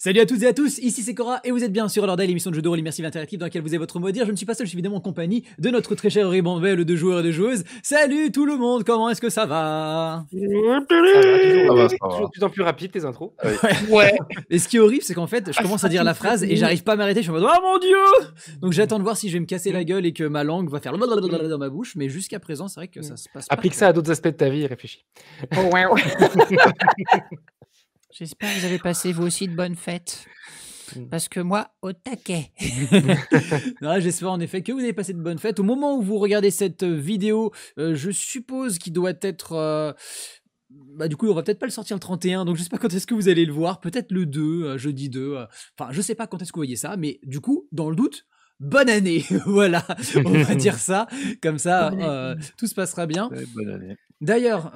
Salut à toutes et à tous, ici c'est Cora et vous êtes bien sur Holorday, l'émission de jeux de rôle immersive interactive dans laquelle vous avez votre mot à dire. Je ne suis pas seul, je suis évidemment en compagnie de notre très cher ribambelle de joueurs et de joueuses. Salut tout le monde, comment est-ce que ça va? Toujours de plus en plus rapide tes intros. Ouais. Et ce qui est horrible, c'est qu'en fait, je commence à dire la phrase et j'arrive pas à m'arrêter. Je suis en mode oh mon dieu! Donc j'attends de voir si je vais me casser la gueule et que ma langue va faire dans ma bouche. Mais jusqu'à présent, c'est vrai que ça se passe pas. Applique ça à d'autres aspects de ta vie et réfléchis. J'espère que vous avez passé vous aussi de bonnes fêtes. Parce que moi, au taquet. Non, j'espère en effet que vous avez passé de bonnes fêtes. Au moment où vous regardez cette vidéo, je suppose qu'il doit être... du coup, on va peut-être pas le sortir le 31, donc je sais pas quand est-ce que vous allez le voir. Peut-être le 2, jeudi 2. Enfin, je sais pas quand est-ce que vous voyez ça, mais du coup, dans le doute... Bonne année, voilà, on va dire ça, comme ça, tout se passera bien. Ouais, bonne année. D'ailleurs,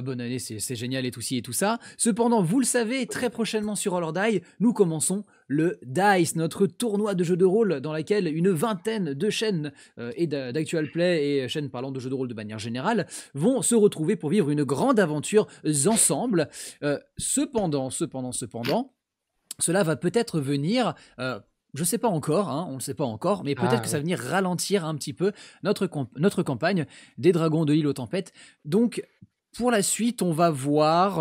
bonne année, c'est génial et tout ci et tout ça. Cependant, vous le savez, très prochainement sur Holorday, nous commençons le DICE, notre tournoi de jeux de rôle dans lequel une vingtaine de chaînes et d'Actual Play et chaînes parlant de jeux de rôle de manière générale vont se retrouver pour vivre une grande aventure ensemble. Cependant, cela va peut-être venir... je sais pas encore, on ne sait pas encore, mais peut-être que ça va venir ralentir un petit peu notre campagne des Dragons de l'île aux Tempêtes. Donc, pour la suite, on va voir...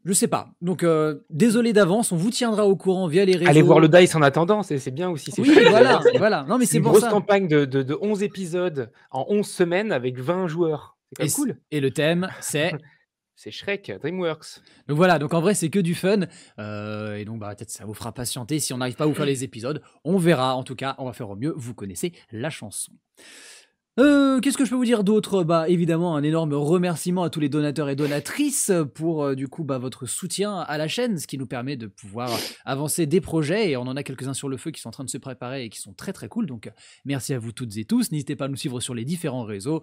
je sais pas. Donc, désolé d'avance, on vous tiendra au courant via les réseaux. Allez voir le DICE en attendant, c'est bien aussi. Oui, voilà. Non, mais c'est une pour grosse ça. campagne de 11 épisodes en 11 semaines avec 20 joueurs. C'est quand même cool. Et le thème, c'est... C'est Shrek, DreamWorks. Donc voilà, donc en vrai c'est que du fun, et donc peut-être ça vous fera patienter si on n'arrive pas à vous faire les épisodes, on verra, en tout cas on va faire au mieux, vous connaissez la chanson. Qu'est-ce que je peux vous dire d'autre? Évidemment un énorme remerciement à tous les donateurs et donatrices pour du coup votre soutien à la chaîne, ce qui nous permet de pouvoir avancer des projets, et on en a quelques-uns sur le feu qui sont en train de se préparer et qui sont très très cool, donc merci à vous toutes et tous. N'hésitez pas à nous suivre sur les différents réseaux,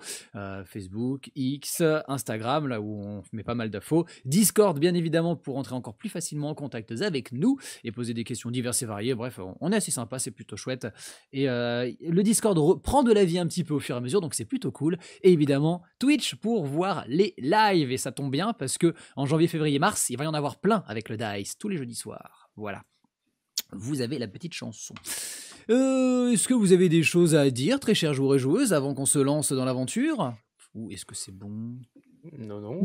Facebook, X, Instagram, là où on met pas mal d'infos, Discord bien évidemment pour entrer encore plus facilement en contact avec nous et poser des questions diverses et variées. Bref, on est assez sympa, c'est plutôt chouette, et le Discord prend de la vie un petit peu au fur et à mesure, donc c'est plutôt cool. Et évidemment Twitch pour voir les lives, et ça tombe bien parce que en janvier, février, mars il va y en avoir plein avec le DICE tous les jeudis soirs. Voilà, vous avez la petite chanson. Est-ce que vous avez des choses à dire, très chers joueurs et joueuses, avant qu'on se lance dans l'aventure, ou est-ce que c'est bon? Non,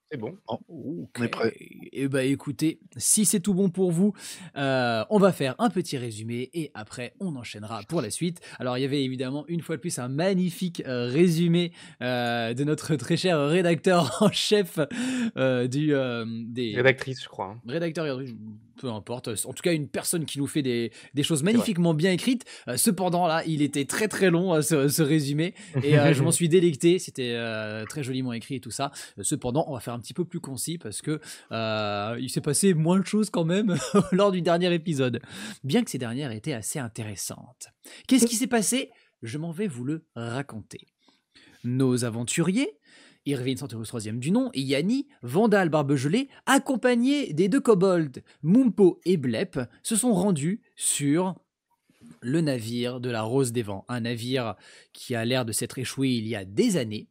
c'est bon. On est prêt. Et écoutez, si c'est tout bon pour vous, on va faire un petit résumé et après on enchaînera pour la suite. Alors il y avait évidemment une fois de plus un magnifique résumé de notre très cher rédacteur en chef des Rédactrice, je crois. Rédacteur, peu importe, en tout cas une personne qui nous fait des choses magnifiquement bien écrites. Cependant là, il était très très long ce résumé, et je m'en suis délecté, c'était très joliment écrit et tout ça. Cependant, on va faire un petit peu plus concis parce que il s'est passé moins de choses quand même lors du dernier épisode, bien que ces dernières étaient assez intéressantes. Qu'est-ce qui s'est passé? Je m'en vais vous le raconter. Nos aventuriers, Irvine Centaurus IIIe du nom, et Yanni, Vandal Barbegelé, accompagnés des deux kobolds, Mumpo et Blep, se sont rendus sur le navire de la Rose des Vents, un navire qui a l'air de s'être échoué il y a des années,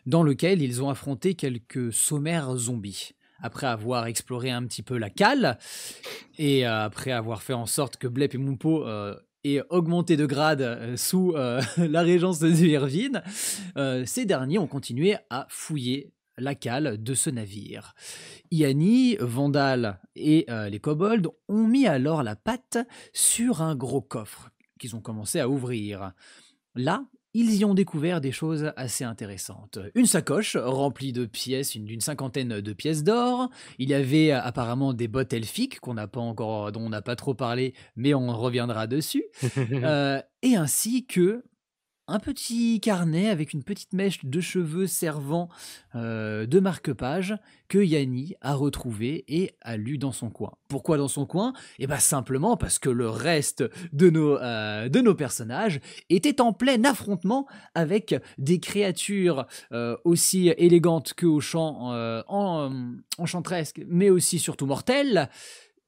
dans lequel ils ont affronté quelques sommaires zombies. Après avoir exploré un petit peu la cale, et après avoir fait en sorte que Blep et Mumpo aient augmenté de grade sous la régence de Irvine, ces derniers ont continué à fouiller la cale de ce navire. Yanni, Vandal et les kobolds ont mis alors la patte sur un gros coffre qu'ils ont commencé à ouvrir. Là, ils y ont découvert des choses assez intéressantes. Une sacoche remplie de pièces, d'une cinquantaine de pièces d'or. Il y avait apparemment des bottes elfiques dont on n'a pas trop parlé, mais on reviendra dessus. Et ainsi que un petit carnet avec une petite mèche de cheveux servant de marque-page que Yanni a retrouvé et a lu dans son coin. Pourquoi dans son coin? Simplement parce que le reste de nos personnages était en plein affrontement avec des créatures aussi élégantes que au champ enchantresques, mais aussi surtout mortelles.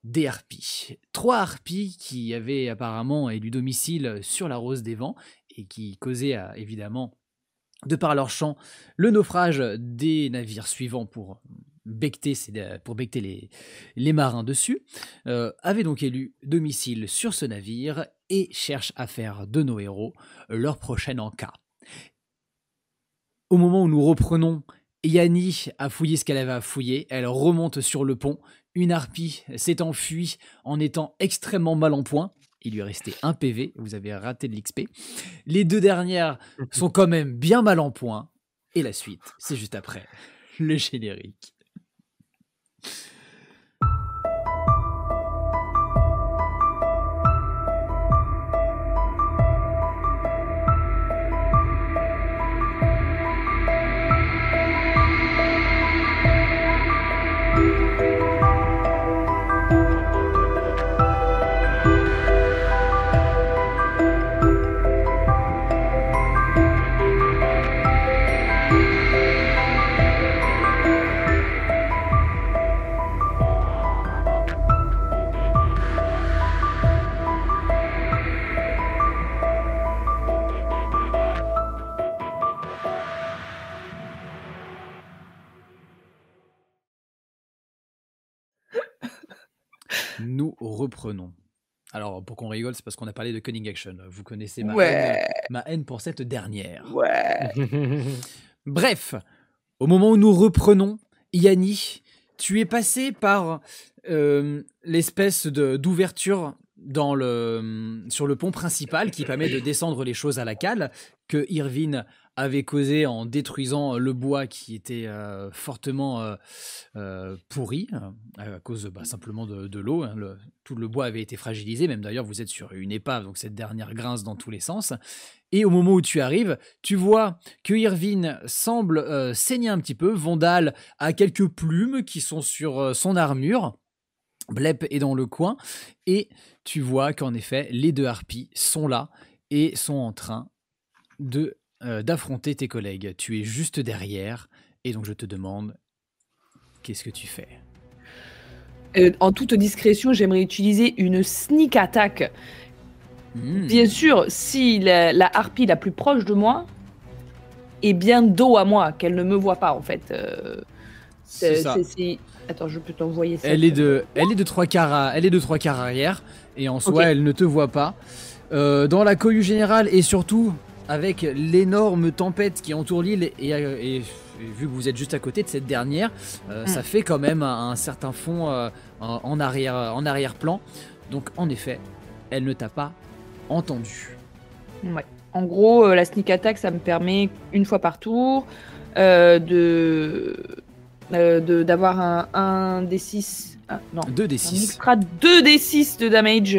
Des harpies. 3 harpies qui avaient apparemment élu domicile sur la Rose des Vents et qui causaient évidemment, de par leur chant, le naufrage des navires suivants pour becqueter, pour becqueter les marins dessus, avait donc élu domicile sur ce navire et cherche à faire de nos héros leur prochain encas. Au moment où nous reprenons, Yanni a fouillé ce qu'elle avait à fouiller, elle remonte sur le pont, une harpie s'est enfuie en étant extrêmement mal en point, il lui est resté un PV, vous avez raté de l'XP. Les 2 dernières sont quand même bien mal en point, et la suite, c'est juste après le générique. Nous reprenons. Alors, pour qu'on rigole, c'est parce qu'on a parlé de Cunning Action. Vous connaissez ma haine pour cette dernière. Ouais. Bref, au moment où nous reprenons, Yanni, tu es passé par l'espèce d'ouverture sur le pont principal qui permet de descendre les choses à la cale que Irvine avait causé en détruisant le bois qui était fortement pourri à cause simplement de l'eau. Hein. Tout le bois avait été fragilisé, même d'ailleurs vous êtes sur une épave, donc cette dernière grince dans tous les sens. Et au moment où tu arrives, tu vois que Irvine semble saigner un petit peu. Vondal a quelques plumes qui sont sur son armure. Blep est dans le coin. Et tu vois qu'en effet, les 2 harpies sont là et sont en train d'affronter tes collègues. Tu es juste derrière. Et donc je te demande, qu'est-ce que tu fais ? En toute discrétion, j'aimerais utiliser une sneak attack. Bien sûr, si la harpie la plus proche de moi est bien dos à moi, qu'elle ne me voit pas en fait. C'est ça. Attends, je peux t'envoyer ça. Elle est de 3 quarts arrière et en soi, elle ne te voit pas. Dans la cohue générale et surtout avec l'énorme tempête qui entoure l'île et vu que vous êtes juste à côté de cette dernière, ça fait quand même un certain fond en arrière-plan. Donc en effet, elle ne t'a pas entendu. Ouais. En gros, la sneak attack, ça me permet une fois par tour d'avoir un D6. Non, 2 D6. Un extra 2 D6 de damage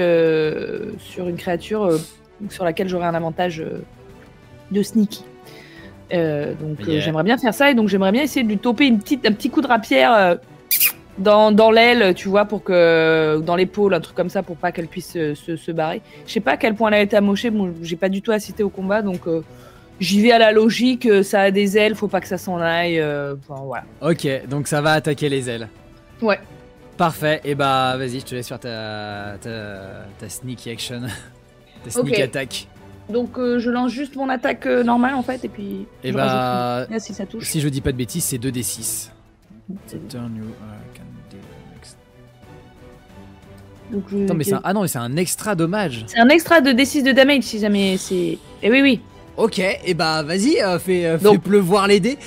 sur une créature sur laquelle j'aurai un avantage de sneaky. Donc j'aimerais bien faire ça et donc j'aimerais bien essayer de lui toper un petit coup de rapière dans l'aile, tu vois, pour que dans l'épaule, un truc comme ça, pour pas qu'elle puisse se barrer. Je sais pas à quel point elle a été amochée, bon, j'ai pas du tout assisté au combat, donc j'y vais à la logique, ça a des ailes, faut pas que ça s'en aille, enfin, voilà. Ok, donc ça va attaquer les ailes. Ouais. Parfait, et bah vas-y, je te laisse faire ta sneak action, ta sneak attack. Donc je lance juste mon attaque normale en fait, et puis et bah, si ça touche. Si je dis pas de bêtises, c'est 2d6. Donc Attends, mais c'est un extra dommage. C'est un extra de D6 de damage si jamais c'est... Eh oui. Ok, et bah vas-y, fais pleuvoir les dés.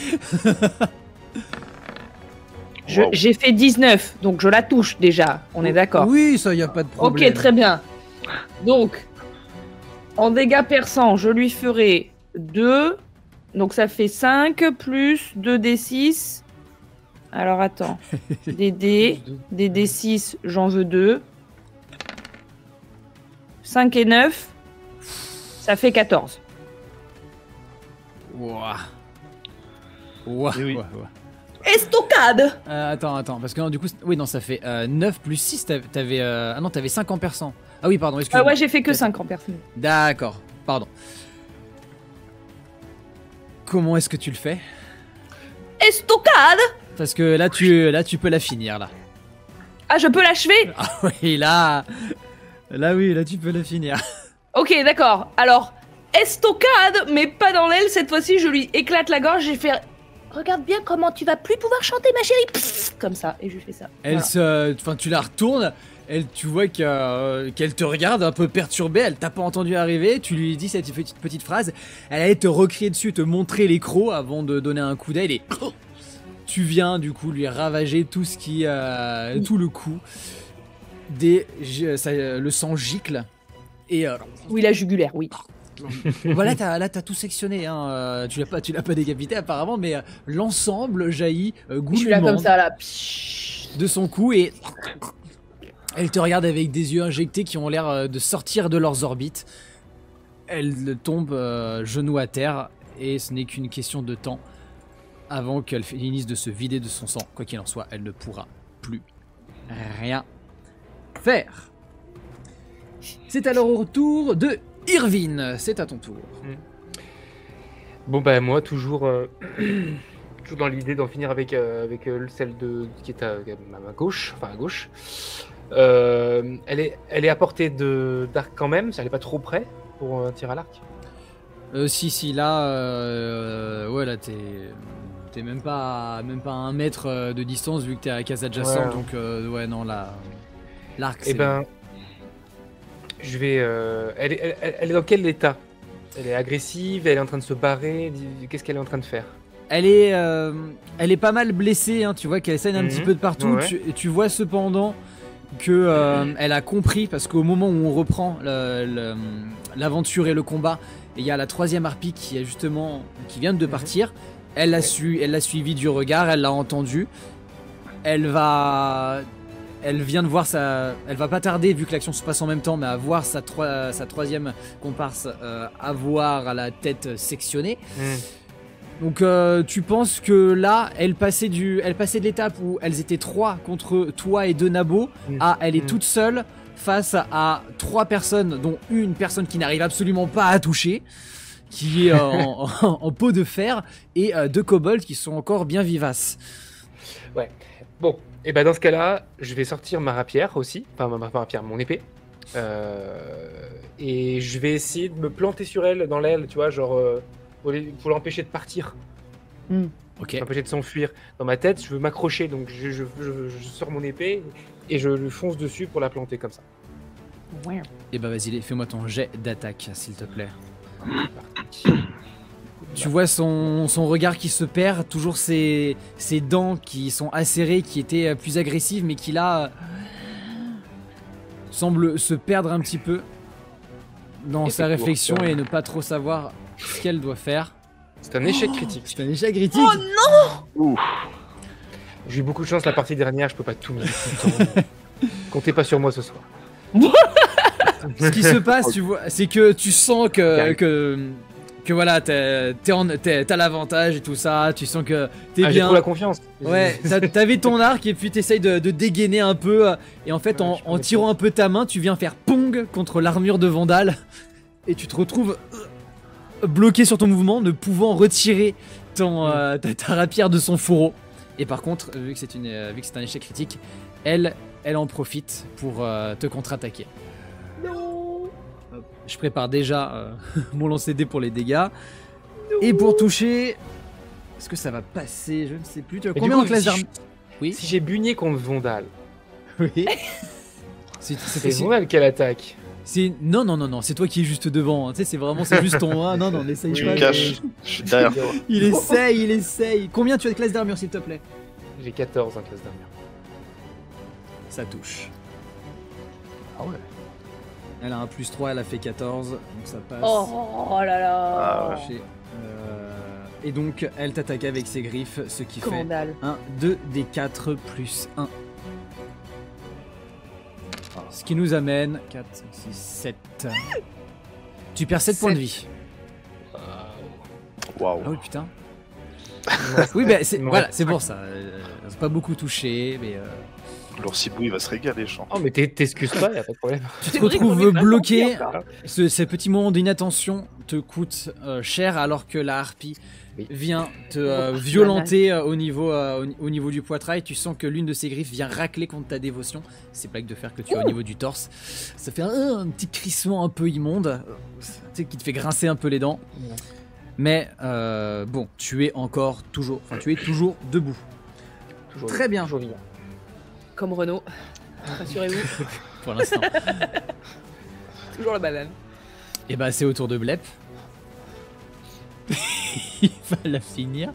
J'ai fait 19, donc je la touche déjà, on est d'accord. Oui, ça y a pas de problème. Ok, très bien. Donc, en dégâts perçants, je lui ferai 2, donc ça fait 5 plus 2d6. Alors attends, des D6, j'en veux 2. 5 et 9, ça fait 14. Ouah. Estocade. Attends, parce que non, du coup, oui, non, ça fait 9 plus 6, t'avais... Ah non, t'avais 5 en perçant. Ah oui, pardon, excuse-moi. Ouais, j'ai fait que 5 en perçant. D'accord, pardon. Comment est-ce que tu le fais? Estocade. Parce que là, tu peux la finir, là. Ah, je peux l'achever? Ah oui, là, oui, là, tu peux la finir. Ok, d'accord. Alors, estocade, mais pas dans l'aile. Cette fois-ci, je lui éclate la gorge. regarde bien comment tu vas plus pouvoir chanter, ma chérie. Pff, comme ça, et je lui fais ça. Enfin, tu la retournes, tu vois qu'elle te regarde un peu perturbée, elle t'a pas entendu arriver, tu lui dis cette petite phrase, elle allait te recrier dessus, te montrer les crocs avant de donner un coup d'œil et tu viens du coup lui ravager tout ce qui tout le cou. Le sang gicle et oui, la jugulaire, oui. voilà, t'as tout sectionné, hein. Tu l'as pas décapité apparemment, mais l'ensemble jaillit Je suis là comme ça là. de son cou et elle te regarde avec des yeux injectés qui ont l'air de sortir de leurs orbites. Elle tombe genou à terre et ce n'est qu'une question de temps avant qu'elle finisse de se vider de son sang. Quoi qu'il en soit, elle ne pourra plus rien faire. C'est alors au tour de Irvine, c'est à ton tour. Bon bah moi toujours dans l'idée d'en finir avec celle qui est à ma gauche, enfin à gauche. Elle est à portée d'arc quand même, elle est pas trop près pour un tir à l'arc. Si là, ouais là t'es même pas à 1 mètre de distance vu que t'es à la case adjacente, donc ouais non là l'arc c'est... Eh ben, je vais... elle est dans quel état? Elle est agressive, elle est en train de se barrer, qu'est-ce qu'elle est en train de faire? Elle est pas mal blessée, hein, tu vois qu'elle saigne un petit peu de partout, ouais. Tu vois cependant que elle a compris, parce qu'au moment où on reprend l'aventure et le combat, il y a la 3e harpie qui vient de partir, elle l'a suivi du regard, elle l'a entendu, elle vient de voir elle va pas tarder vu que l'action se passe en même temps, mais à voir sa 3e comparse avoir la tête sectionnée. Donc tu penses que là, elle passait de l'étape où elles étaient 3 contre toi et 2 nabos à elle est toute seule face à 3 personnes, dont une personne qui n'arrive absolument pas à toucher, qui est en peau de fer, et 2 kobolds qui sont encore bien vivaces. Ouais, bon. Et ben dans ce cas-là, je vais sortir ma rapière aussi, enfin ma rapière, mon épée, et je vais essayer de me planter sur elle, dans l'aile, tu vois, genre pour l'empêcher de partir, Ok. L'empêcher de s'enfuir. Dans ma tête, je veux m'accrocher, donc je sors mon épée et je lui fonce dessus pour la planter comme ça. Ouais. Et bah vas-y, fais-moi ton jet d'attaque, s'il te plaît. Parti. Tu vois son regard qui se perd, toujours ses dents qui sont acérées, qui étaient plus agressives, mais qui là semble se perdre un petit peu dans sa réflexion et ne pas trop savoir ce qu'elle doit faire. C'est un échec critique. C'est un échec critique. Oh non! Ouf. J'ai eu beaucoup de chance la partie dernière, je peux pas tout mettre tout le temps. Comptez pas sur moi ce soir. Ce qui se passe, tu vois, c'est que tu sens que voilà, t'as l'avantage et tout ça, tu sens que t'es bien. J'ai trop la confiance. Ouais, t'avais ton arc et puis t'essayes de dégainer un peu, et en fait en tirant un peu ta main, tu viens faire pong contre l'armure de Vandal et tu te retrouves bloqué sur ton mouvement, ne pouvant retirer ta rapière de son fourreau. Et par contre, vu que c'est un échec critique, elle en profite pour te contre-attaquer. Je prépare déjà mon lancer dé pour les dégâts. Et pour toucher, est-ce que ça va passer? Je ne sais plus. Tu as combien en classe d'armes? Oui. Si j'ai bugné contre Vandal. Oui. C'est Vandal qui attaque. Non, c'est toi qui es juste devant. Tu sais, c'est juste ton 1. Non, n'essaye pas. Je suis derrière toi. Il essaye. Combien tu as de classe d'armure, s'il te plaît? J'ai 14 en classe d'armure. Ça touche. Ah ouais. Elle a un +3, elle a fait 14, donc ça passe. Oh là là. Ah ouais. Et donc, elle t'attaque avec ses griffes, ce qui Scandale. fait 1, 2 des 4 plus 1. Ce qui nous amène 4, 5, 6, 7. Tu perds 7 points de vie. Waouh. Ah oui, putain. Oui, bah, c'est pour ça. C'est pas beaucoup touché, mais... L'oursibou, il va se régaler, je sens. Oh, mais t'excuses pas, y'a pas de problème. Tu te retrouves bloqué. Ce petit moment d'inattention te coûte cher, alors que la harpie vient te violenter au niveau du poitrail. Tu sens que l'une de ses griffes vient racler contre ta dévotion. Ces plaques de fer que tu as au niveau du torse. Ça fait un petit crissement un peu immonde, tu sais, qui te fait grincer un peu les dents. Mais bon, tu es toujours debout. Toujours Très bien. Toujours vivant. Comme Renault. Rassurez-vous. Pour l'instant. Toujours la banane. Et bah c'est au tour de Blep. Il va la finir.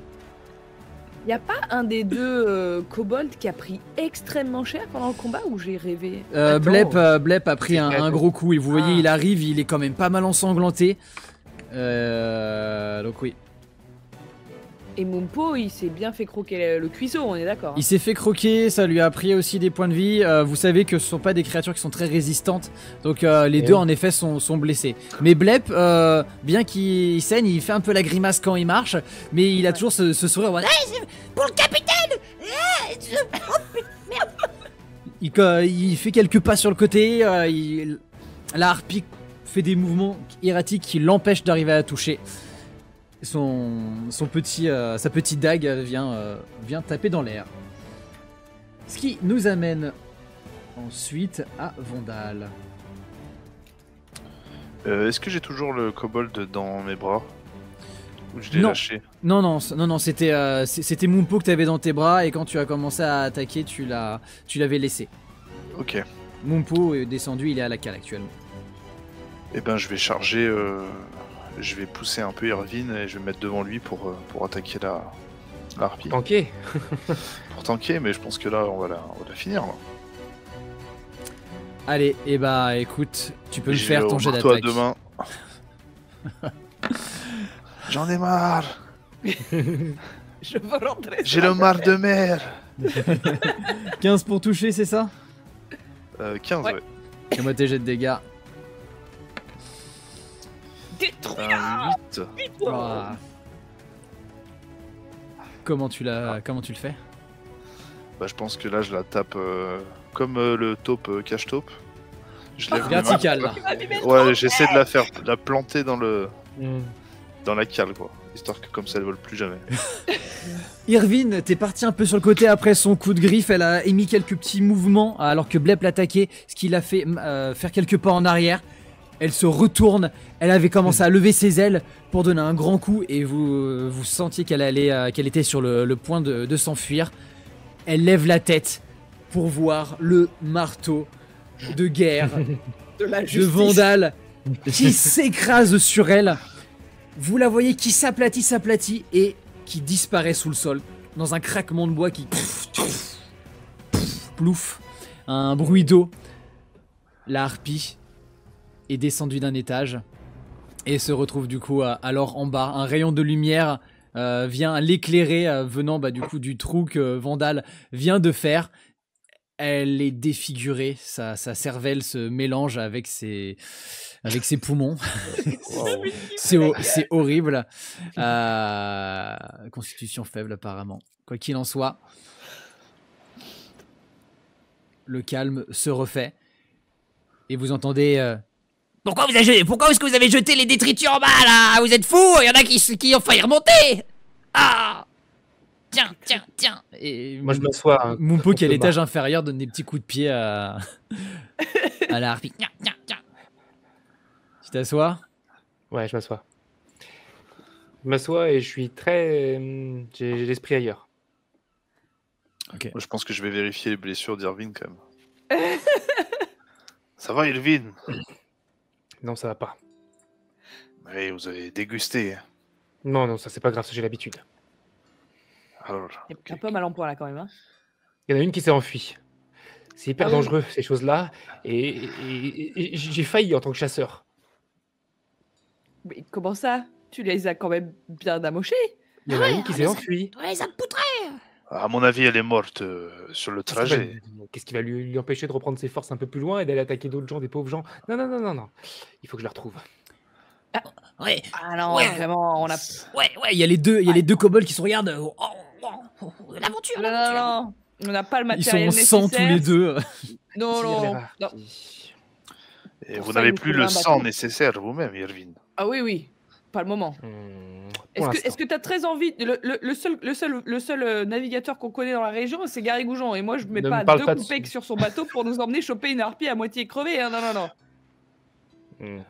Y a pas un des deux kobolds qui a pris extrêmement cher pendant le combat ou j'ai rêvé? Blep a pris C'est un gros coup et vous voyez Ah. il arrive, il est quand même pas mal ensanglanté. Donc oui. Et Mumpo, il s'est bien fait croquer le cuisseau, on est d'accord. Il s'est fait croquer, ça lui a pris aussi des points de vie. Vous savez que ce sont pas des créatures qui sont très résistantes. Donc les deux en effet sont blessés. Mais Blep, bien qu'il saigne, il fait un peu la grimace quand il marche. Mais il a toujours ce sourire. Voilà. Pour le capitaine. Il fait quelques pas sur le côté. La harpie fait des mouvements erratiques qui l'empêchent d'arriver à toucher. Sa petite dague vient taper dans l'air. Ce qui nous amène ensuite à Vandal. Est-ce que j'ai toujours le kobold dans mes bras? Ou je l'ai Non. lâché? Non, c'était Mumpo que tu avais dans tes bras et quand tu as commencé à attaquer, tu l'avais laissé. Ok. Mumpo est descendu, il est à la cale actuellement. Eh ben je vais charger, je vais pousser un peu Irvine et je vais me mettre devant lui pour attaquer la harpie. Tanké. Pour tanker, mais je pense que là on va la finir. Là. Allez, et bah écoute, tu peux me J'ai faire au ton jet marteau à d'attaque. deux mains. J'en ai marre. Je veux rentrer. J'ai le marre de mer. 15 pour toucher, c'est ça? 15, ouais. Fais-moi tes jets de dégâts. Un 8. Ah. Comment tu le fais? Bah, je pense que là je la tape comme le taupe cache taupe. Je lève les mains. Vertical là. Ouais, j'essaie de la planter dans la cale quoi. Histoire que comme ça elle vole plus jamais. Irvine, t'es parti un peu sur le côté après son coup de griffe, elle a émis quelques petits mouvements alors que Blep l'attaquait, ce qui l'a fait faire quelques pas en arrière. Elle se retourne, elle avait commencé à lever ses ailes pour donner un grand coup et vous sentiez qu'elle était sur le point de s'enfuir. Elle lève la tête pour voir le marteau de guerre de Vandal qui s'écrase sur elle. Vous la voyez qui s'aplatit et qui disparaît sous le sol dans un craquement de bois qui plouf, un bruit d'eau. La harpie est descendue d'un étage et se retrouve du coup alors en bas. Un rayon de lumière vient l'éclairer venant du coup du trou que Vandal vient de faire. Elle est défigurée, sa cervelle se mélange avec ses poumons. Wow. C'est horrible. Constitution faible apparemment. Quoi qu'il en soit, le calme se refait et vous entendez... Pourquoi est-ce que vous avez jeté les détritus en bas là? Vous êtes fous? Il y en a qui ont failli remonter. Ah! Tiens. Et Moi je m'assois. Hein, Mumpo qui est à contre le l'étage inférieur donne des petits coups de pied à la harpie. Tiens. Tu t'assois? Ouais, je m'assois. Je m'assois et je suis très. J'ai l'esprit ailleurs. Ok. Moi, je pense que je vais vérifier les blessures d'Irvine quand même. Ça va Irvine? Non, ça va pas. Oui, vous avez dégusté. Non, ça c'est pas grave, ça j'ai l'habitude. Alors, C'est un peu mal en point là quand même. Hein. Il y en a une qui s'est enfuie. C'est hyper Ah oui. dangereux ces choses-là. Et j'ai failli en tant que chasseur. Mais comment ça? Tu les as quand même bien amochés? Il y en a une qui s'est enfuie. Ouais, ça me poutrait. à mon avis, elle est morte sur le trajet. Qu'est-ce qui va lui empêcher de reprendre ses forces un peu plus loin et d'aller attaquer d'autres gens, des pauvres gens? Non. Il faut que je la retrouve. Ouais, Ah non, Ouais. vraiment, on a. ouais. Il y a les deux kobolds qui se regardent. L'aventure, Non. On n'a pas le Ils sont matériel en sang tous nécessaire. les deux. Non. Et Pour vous ça, n'avez il nous plus faudra le un sang bateau. nécessaire vous-même, Irvine. Ah oui, pas le moment. Est-ce que tu as très envie le seul navigateur qu'on connaît dans la région, c'est Gary Goujon. Et moi, je mets Ne pas me parle deux pas de coupecs sur son bateau pour nous emmener choper une harpie à moitié crevée. Hein. Non.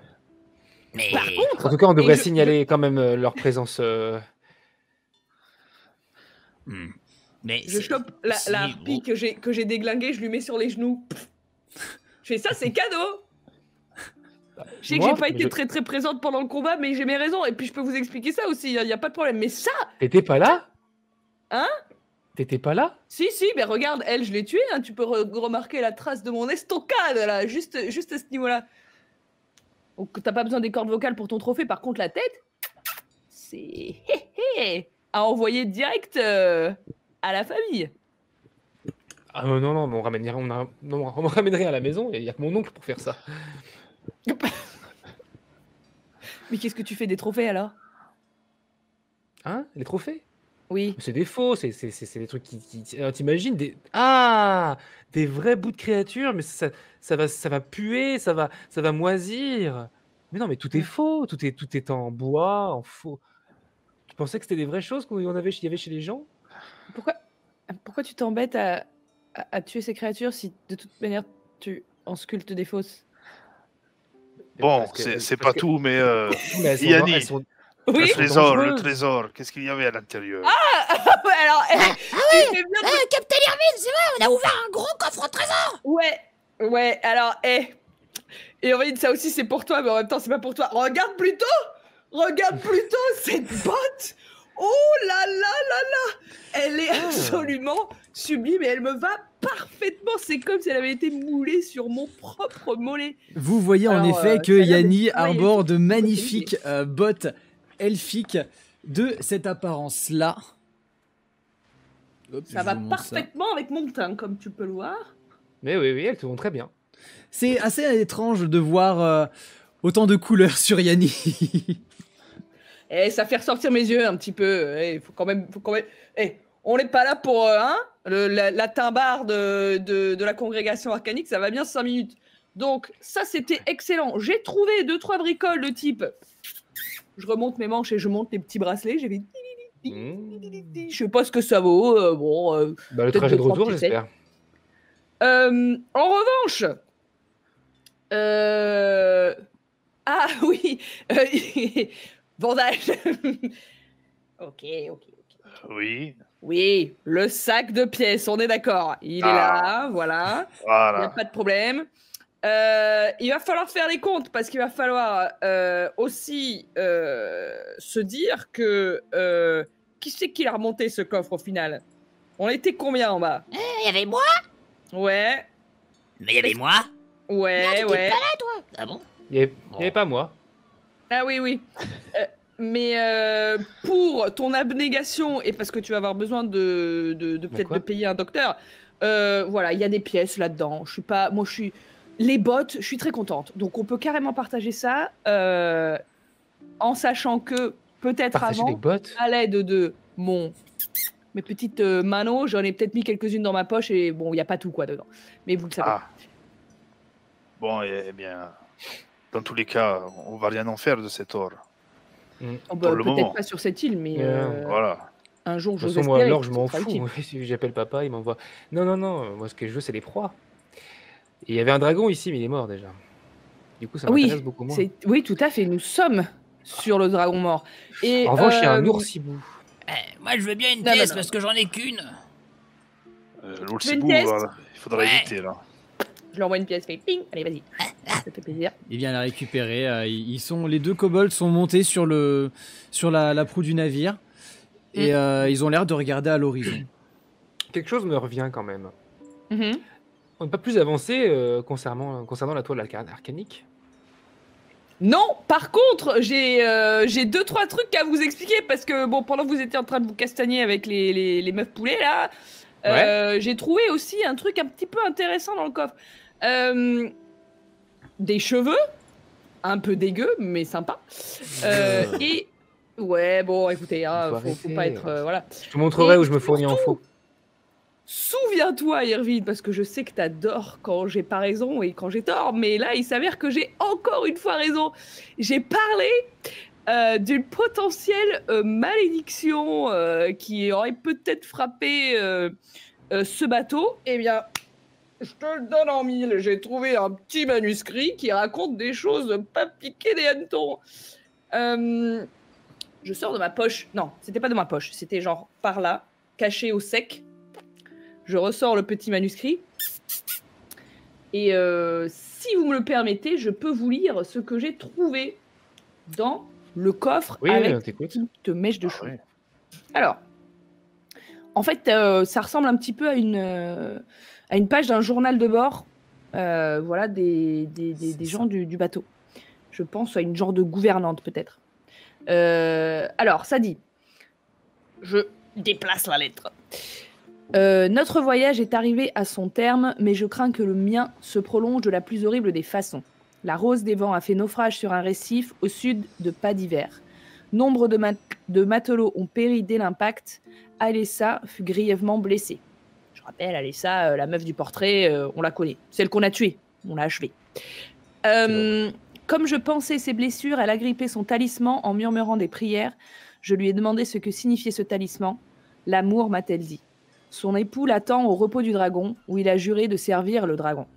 Mais Par contre, En tout cas, on devrait et je- signaler quand même leur présence. mais je chope la harpie que j'ai déglinguée, je lui mets sur les genoux. Je fais ça, c'est cadeau. Je sais que Moi, j'ai pas été je- très très présente pendant le combat, mais j'ai mes raisons. Et puis je peux vous expliquer ça aussi, y a pas de problème. Mais ça, T'étais pas là? Hein? T'étais pas là? si, ben regarde, elle, je l'ai tuée. Hein, tu peux remarquer la trace de mon estocade, là, juste à ce niveau-là. Donc t'as pas besoin des cordes vocales pour ton trophée. Par contre, la tête, c'est à envoyer direct à la famille. Ah non, mais on ramène rien, on ramène rien à la maison, il y a que mon oncle pour faire ça. Mais qu'est-ce que tu fais des trophées alors? Hein? Les trophées? Oui. C'est des faux, c'est des trucs t'imagines des... Ah! Des vrais bouts de créatures, mais ça va puer, ça va moisir. Mais non, mais tout est faux, tout est en bois, en faux. Tu pensais que c'était des vraies choses qu'il y avait chez les gens? Pourquoi tu t'embêtes à tuer ces créatures si de toute manière tu en sculptes des fausses? Bon, Parce que- c'est parce pas que- tout, mais Mais elles sont- Yanni, elles sont- Oui. sont dangereuses. le trésor, qu'est-ce qu'il y avait à l'intérieur? Ouais, alors, tu fais bien de- Captain Irvine, c'est vrai, on a ouvert un gros coffre au trésor. Ouais, alors, et Irvine, ça aussi c'est pour toi, mais en même temps c'est pas pour toi. Regarde plutôt cette botte. Oh là là là là, elle est absolument sublime et elle me va parfaitement. C'est comme si elle avait été moulée sur mon propre mollet. Vous voyez en Alors, effet que ça a l'air Yanni d'être- arbore de ouais, magnifiques bottes elfiques de cette apparence-là. Hop, Ça je va vous montre ça. parfaitement avec mon teint, comme tu peux le voir. Mais oui, elles te vont très bien. C'est assez étrange de voir autant de couleurs sur Yanni. Et ça fait ressortir mes yeux un petit peu. Faut quand même. On n'est pas là pour la timbarde de la congrégation arcanique. Ça va bien 5 minutes. Donc ça c'était excellent. J'ai trouvé 2-3 bricoles de type. Je remonte mes manches et je monte les petits bracelets. J'ai fait. Je sais pas ce que ça vaut. Le Peut-être trajet de 2-3 retour, petits j'espère. En revanche. Ah oui. Bandage. Ok. Oui, Oui, le sac de pièces, on est d'accord. Il est là, voilà. Il n'y a voilà. pas de problème. Il va falloir faire les comptes parce qu'il va falloir aussi se dire que qui c'est qui l'a remonté ce coffre au final? On était combien en bas? Il y avait moi. Ouais, Mais il y avait moi. ouais. Ah bon? Il y avait pas moi. Ah oui. Mais pour ton abnégation et parce que tu vas avoir besoin de peut-être quoi de payer un docteur, voilà, il y a des pièces là-dedans. Moi, je suis les bottes, je suis très contente. Donc, on peut carrément partager ça en sachant que peut-être Partager les avant, bottes. à l'aide de mes petites manos, j'en ai peut-être mis quelques-unes dans ma poche et bon, il n'y a pas tout quoi dedans. Mais vous le savez. Ah. Bon, eh bien, dans tous les cas, on va rien en faire de cet or. Oh, bah, pour le moment. peut-être pas sur cette île, mais Voilà. un jour, De toute j'ose façon, moi, espérer l'or, que je ce m'en sera fous. utile. Moi, si j'appelle papa, il m'envoie. Non. Moi, ce que je veux, c'est les proies. Et il y avait un dragon ici, mais il est mort déjà. Du coup, ça Oui, m'intéresse beaucoup moins. oui, tout à fait. Nous sommes sur le dragon mort. Et, En revanche, il y a un oursibou. Moi, je veux bien une Non, pièce non. parce que j'en ai qu'une. L'Oursibou, pièce voilà. Il faudra Ouais. éviter, là. Je lui envoie une pièce, fait ping. Allez, vas-y. Ça fait plaisir. Il vient la récupérer. Les deux kobolds sont montés sur la proue du navire et ils ont l'air de regarder à l'horizon. Quelque chose me revient quand même. Mhm. On n'est pas plus avancé concernant la toile arcanique. Non, par contre, j'ai 2-3 trucs à vous expliquer parce que bon, pendant que vous étiez en train de vous castagner avec les meufs poulets là, j'ai trouvé aussi un truc un petit peu intéressant dans le coffre. Des cheveux, un peu dégueux mais sympa. Et ouais, bon, écoutez, faut pas être voilà. Je te montrerai Et où je me fournis en faux. Souviens-toi, Irvine, parce que je sais que t'adores quand j'ai pas raison et quand j'ai tort, mais là, il s'avère que j'ai encore une fois raison. J'ai parlé d'une potentielle malédiction qui aurait peut-être frappé ce bateau. Eh bien, Je te le donne en mille. J'ai trouvé un petit manuscrit qui raconte des choses pas piquées des hannetons. Je sors de ma poche. Non, c'était pas de ma poche. C'était genre par là, caché au sec. Je ressors le petit manuscrit. Et si vous me le permettez, je peux vous lire ce que j'ai trouvé dans le coffre avec une petite mèche de cheveux. Alors, en fait, ça ressemble un petit peu à une page d'un journal de bord, voilà, des gens du bateau. Je pense à une genre de gouvernante, peut-être. Alors, ça dit, je déplace la lettre. Notre voyage est arrivé à son terme, mais je crains que le mien se prolonge de la plus horrible des façons. La Rose des Vents a fait naufrage sur un récif au sud de Pas d'Hiver. Nombre de matelots ont péri dès l'impact. Alessa fut grièvement blessée. Je rappelle, Alessa, la meuf du portrait, on la connaît. Celle qu'on a tuée, on l'a achevée. Comme je pensais ses blessures, elle a agrippé son talisman en murmurant des prières. Je lui ai demandé ce que signifiait ce talisman. L'amour, m'a-t-elle dit. Son époux l'attend au repos du dragon, où il a juré de servir le dragon.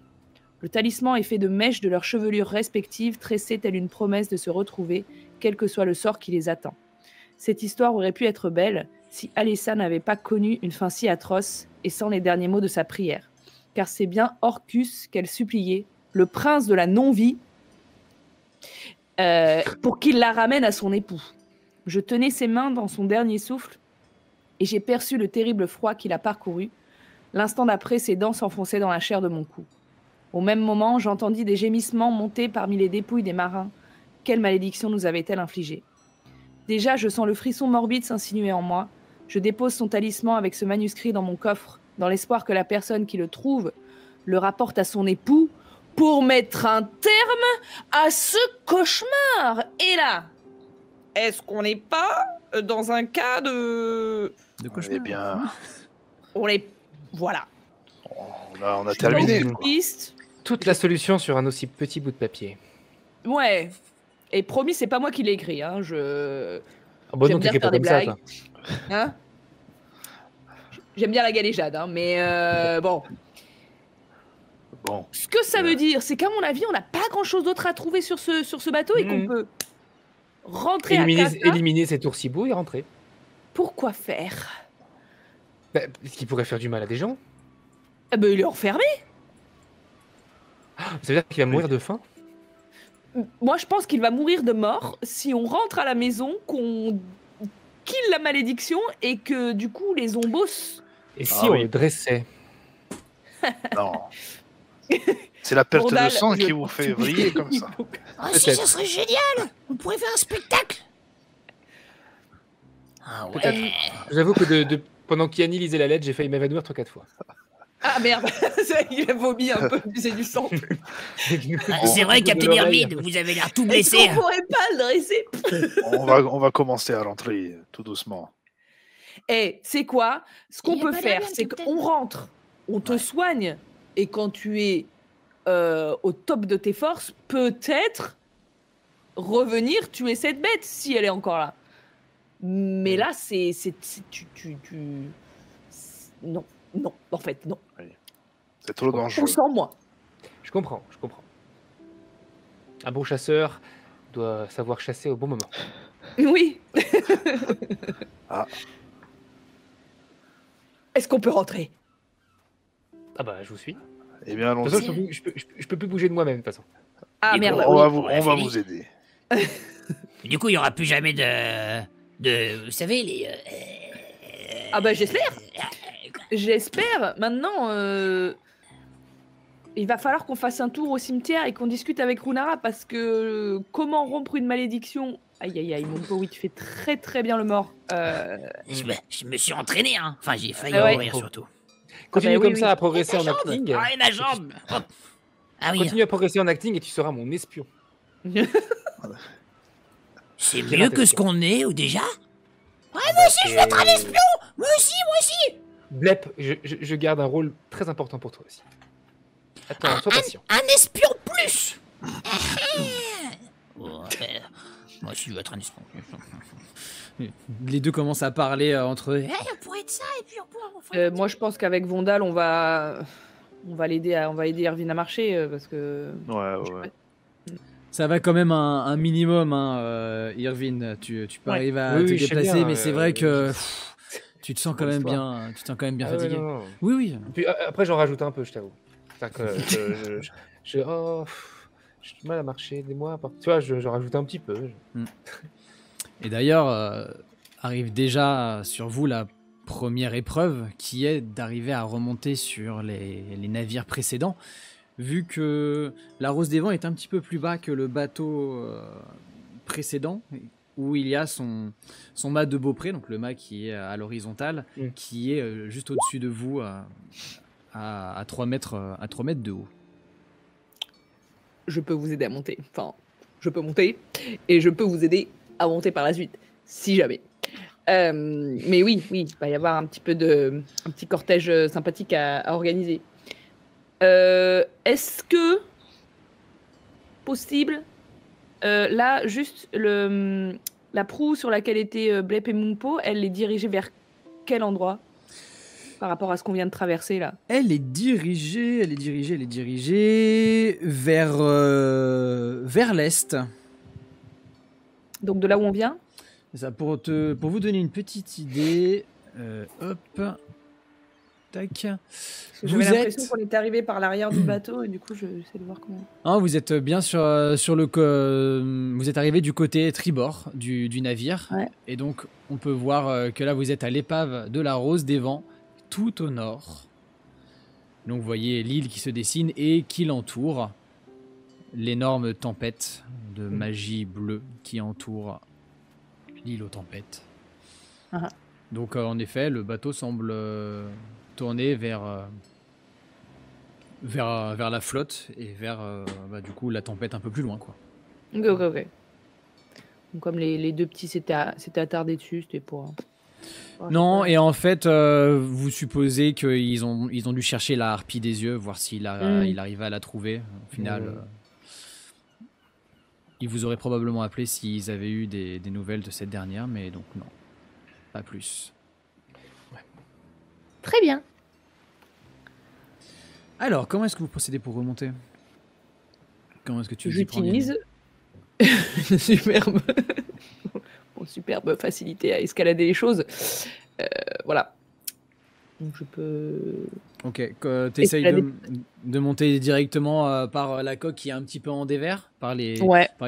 Le talisman est fait de mèches de leurs chevelures respectives, tressées telle une promesse de se retrouver, quel que soit le sort qui les attend. Cette histoire aurait pu être belle si Alessa n'avait pas connu une fin si atroce et sans les derniers mots de sa prière. Car c'est bien Orcus qu'elle suppliait, le prince de la non-vie, pour qu'il la ramène à son époux. Je tenais ses mains dans son dernier souffle et j'ai perçu le terrible froid qui l'a parcouru. L'instant d'après, ses dents s'enfonçaient dans la chair de mon cou. Au même moment, j'entendis des gémissements monter parmi les dépouilles des marins. Quelle malédiction nous avait-elle infligée? Déjà, je sens le frisson morbide s'insinuer en moi. Je dépose son talisman avec ce manuscrit dans mon coffre, dans l'espoir que la personne qui le trouve le rapporte à son époux pour mettre un terme à ce cauchemar. Et là, est-ce qu'on n'est pas dans un cas de cauchemar? Eh bien, on est... Voilà. On a terminé. Toute la solution sur un aussi petit bout de papier. Ouais. Et promis, c'est pas moi qui l'ai écrit. Hein. J'aime bien faire des blagues. Hein, j'aime bien la galéjade, hein, mais bon. Ce que ça veut dire, c'est qu'à mon avis, on n'a pas grand-chose d'autre à trouver sur ce bateau et qu'on peut rentrer à Casa. Éliminer cet oursibou et rentrer. Pourquoi faire? Parce qu'il pourrait faire du mal à des gens. Il est enfermé. Ça veut dire qu'il va mourir de faim? Moi, je pense qu'il va mourir de mort si on rentre à la maison, qu'on kill la malédiction et que, du coup, les ombos... Et si on le dressait? Non. C'est la perte de sang qui vous fait vriller comme ça. Ah si, ça serait génial. On pourrait faire un spectacle. Ah ouais. J'avoue que pendant qu'Yanni lisait la lettre, j'ai failli m'évanouir 3-4 fois. Ah merde, il a vomi un peu, c'est du sang. C'est vrai, Captain Irvine, vous avez l'air tout blessé. Est-ce qu'on pourrait pas le dresser? on va commencer à rentrer tout doucement. C'est quoi? Ce qu'on peut faire, c'est qu'on rentre, on te soigne, et quand tu es au top de tes forces, peut-être revenir tuer cette bête, si elle est encore là. Mais là, non. Non, en fait, non. Oui. C'est trop dangereux. On sent moi. Je comprends. Un bon chasseur doit savoir chasser au bon moment. Oui. Ah. Est-ce qu'on peut rentrer? Ah bah, je vous suis. Eh bien, allons-y. De toute façon, je peux plus bouger de moi-même, de toute façon. Ah merde. On va vous aider. Du coup, il n'y aura plus jamais de vous savez, les... Ah bah, j'espère. J'espère. Maintenant, il va falloir qu'on fasse un tour au cimetière et qu'on discute avec Runara parce que comment rompre une malédiction... Aïe, mon Powit fait très très bien le mort. Je me suis entraîné, hein. Enfin, j'ai failli mourir surtout. Continue comme ça à progresser en acting. Ah, ma jambe. Ah oui. Continue à progresser en acting et tu seras mon espion. C'est mieux que ce qu'on est ou déjà? Ouais, moi aussi, je veux être un espion. Moi aussi. Blep, je garde un rôle très important pour toi aussi. Attends, sois patient. Un espion plus. Moi aussi, je veux être un espion. Les deux commencent à parler entre eux. On pourrait être ça et puis on pourrait... moi, je pense qu'avec Vondal, on va On va l'aider Irvine à marcher parce que. Ouais. Ça va quand même un minimum, hein, Irvine. Tu peux arriver à te je sais déplacer, bien, mais c'est vrai que tu te sens quand même histoire. bien, Ah ouais, fatigué. non. Oui. Puis, après, j'en rajoute un peu, je t'avoue. C'est-à-dire que j'ai du mal à marcher des mois. Tu vois, j'en rajoute un petit peu. Et d'ailleurs, arrive déjà sur vous la première épreuve, qui est d'arriver à remonter sur les navires précédents, vu que la Rose des Vents est un petit peu plus bas que le bateau précédent, où il y a son mât de Beaupré, donc le mât qui est à l'horizontale, qui est juste au-dessus de vous à 3 mètres de haut. Je peux vous aider à monter. Enfin, je peux monter et je peux vous aider à monter par la suite, si jamais. Mais oui, il va y avoir un petit cortège sympathique à organiser. Est-ce que possible là, juste la proue sur laquelle était Blep et Mumpo, elle est dirigée vers quel endroit par rapport à ce qu'on vient de traverser là? Elle est dirigée vers l'est. Donc de là où on vient? Ça, pour vous donner une petite idée, hop, tac. J'avais l'impression qu'on était arrivé par l'arrière du bateau et du coup j'essaie de voir comment. Hein, vous êtes bien sur vous êtes arrivé du côté tribord du navire, et donc on peut voir que là vous êtes à l'épave de la Rose des Vents, tout au nord. Donc vous voyez l'île qui se dessine et qui l'entoure, l'énorme tempête de magie bleue qui entoure l'île aux tempêtes. Donc en effet, le bateau semble tourner vers la flotte et vers du coup la tempête un peu plus loin, quoi. Ok. Donc, comme les deux petits s'étaient attardés dessus, c'était pour. Non, et en fait, vous supposez qu'ils ont dû chercher la harpie des yeux, voir s'il arrivait à la trouver. Au final, ils vous auraient probablement appelé s'ils avaient eu des nouvelles de cette dernière, mais donc non, pas plus. Très bien. Alors, comment est-ce que vous procédez pour remonter? Comment est-ce que tu j'utilise superbe facilité à escalader les choses. Voilà. Donc je peux. Ok, tu essayes de monter directement par la coque qui est un petit peu en dévers, par les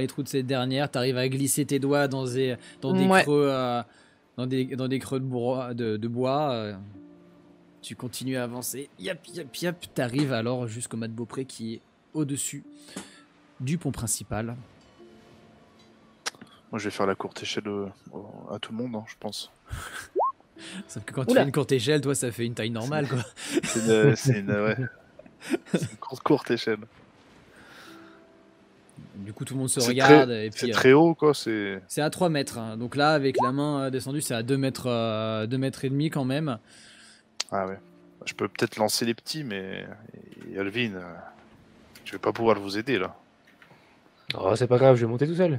trous de cette dernière. Tu arrives à glisser tes doigts dans des creux, dans des creux de bois. Tu continues à avancer. Yap. Tu arrives alors jusqu'au mât de Beaupré qui est au-dessus du pont principal. Moi, je vais faire la courte échelle à tout le monde, hein, je pense. Sauf que quand tu fais une courte échelle, toi, ça fait une taille normale, quoi. C'est une courte échelle. Du coup, tout le monde se regarde. C'est très haut, quoi. C'est à 3 mètres. Hein. Donc là, avec la main descendue, c'est à 2 mètres et demi quand même. Ah ouais. Je peux peut-être lancer les petits, mais Alvin, je vais pas pouvoir vous aider, là. Oh, c'est pas grave, je vais monter tout seul.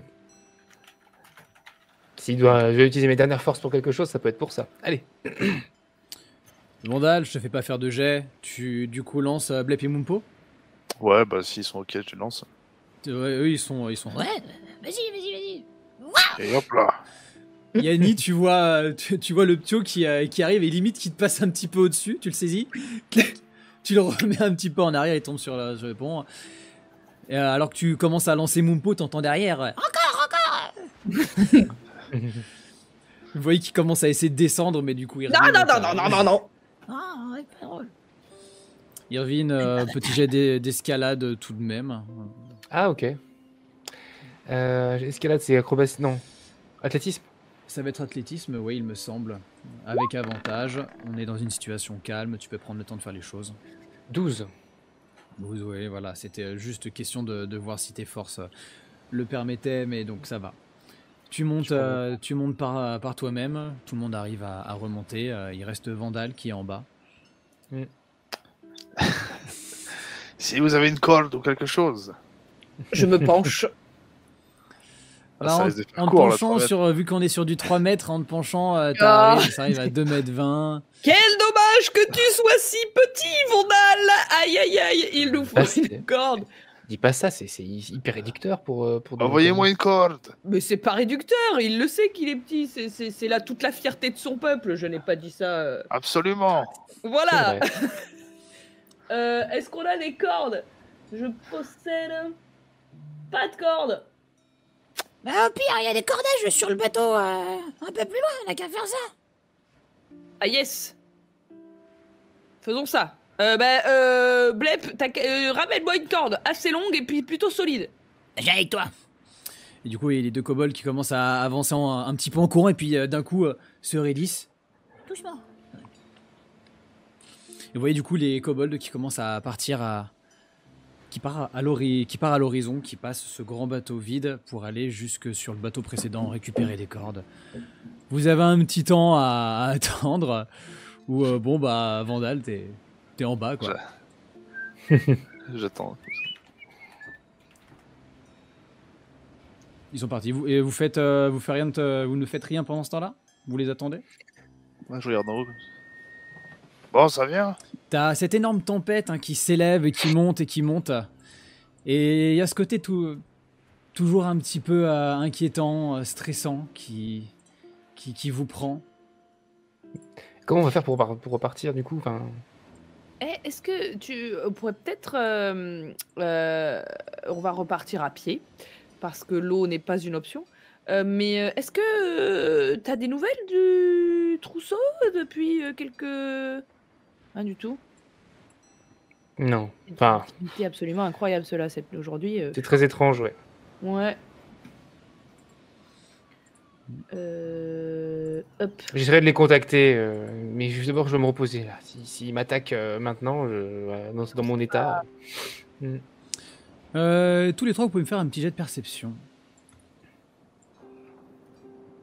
Si je vais utiliser mes dernières forces pour quelque chose, ça peut être pour ça. Allez. Vandal, je te fais pas faire de jet. Tu, du coup, lances Blep et Mumpo? Ouais, bah s'ils sont ok, je lance. Ouais, eux, ils sont... Ouais, vas-y. Et hop là. Yanni, tu vois le ptio qui arrive et limite qui te passe un petit peu au-dessus. Tu le saisis. Tu le remets un petit peu en arrière, il tombe sur le pont. Et alors que tu commences à lancer Mumpo, t'entends derrière. Encore Vous voyez qu'il commence à essayer de descendre, mais du coup, il Non. Ah, ouais, pas drôle. Irvine, petit jet d'escalade tout de même. Ah, ok. Escalade, c'est acrobatie. Non. Athlétisme. Ça va être athlétisme, oui, il me semble. Avec avantage. On est dans une situation calme, tu peux prendre le temps de faire les choses. 12. Oui, voilà, c'était juste question de voir si tes forces le permettaient, mais donc ça va. Tu montes par toi-même, tout le monde arrive à remonter, il reste Vandal qui est en bas. Si vous avez une corde ou quelque chose. Je me penche. Bah, ça risque de faire en te court, là, penchant 3 mètres. sur, vu qu'on est sur du 3 mètres, en te penchant, Ah. ça arrive à 2,20 m. Quel dommage que tu sois si petit, Vandal. Aïe, aïe, aïe, il nous faut Ah, c'est- une corde. Dis pas ça, c'est hyper réducteur pour. Envoyez-moi une corde. Mais c'est pas réducteur, il le sait qu'il est petit, c'est là toute la fierté de son peuple, je n'ai pas dit ça. Absolument. Voilà. C'est vrai. Est-ce qu'on a des cordes? Je possède pas de cordes. Bah, au pire, il y a des cordages sur le bateau, un peu plus loin, on a qu'à faire ça. Ah yes. Faisons ça. Blep, ramène-moi une corde assez longue et puis plutôt solide. J'ai avec toi. Et du coup, il y a les 2 kobolds qui commencent à avancer un petit peu en courant et puis d'un coup se raidissent. Doucement. Et vous voyez du coup les kobolds qui commencent à partir qui part à l'horizon, qui passe ce grand bateau vide pour aller jusque sur le bateau précédent, récupérer les cordes. Vous avez un petit temps à attendre où bon bah Vandal t'es en bas quoi. J'attends. Ils sont partis. Vous ne faites rien pendant ce temps-là? Vous les attendez? Moi, je regarde en haut. Bon, ça vient. T'as cette énorme tempête qui s'élève et qui monte et qui monte. Et il y a ce côté toujours un petit peu inquiétant, stressant qui vous prend. Comment on va faire pour repartir du coup enfin... Est-ce que tu pourrais peut-être... on va repartir à pied, parce que l'eau n'est pas une option. Mais est-ce que t'as des nouvelles du trousseau depuis quelques... Rien du tout. Non. Enfin, C'est absolument incroyable cela, aujourd'hui. c'est très étrange, ouais. Ouais. Hop. J'essaierai de les contacter, mais d'abord je vais me reposer là. S'ils m'attaquent maintenant, dans mon état. Tous les 3, vous pouvez me faire un petit jet de perception.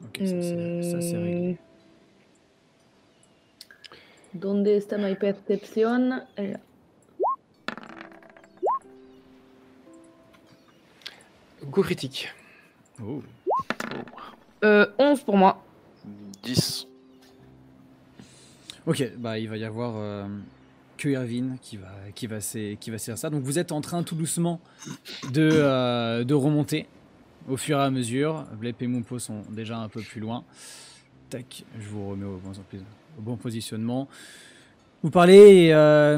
Ok, ça c'est réglé. Donde está mi percepción? Go critique. Oh. 11 pour moi. 10. Ok, bah il va y avoir que Irvine qui va faire ça. Donc vous êtes en train tout doucement de remonter au fur et à mesure. Blep et Mumpo sont déjà un peu plus loin. Tac, je vous remets au bon positionnement. Vous parlez et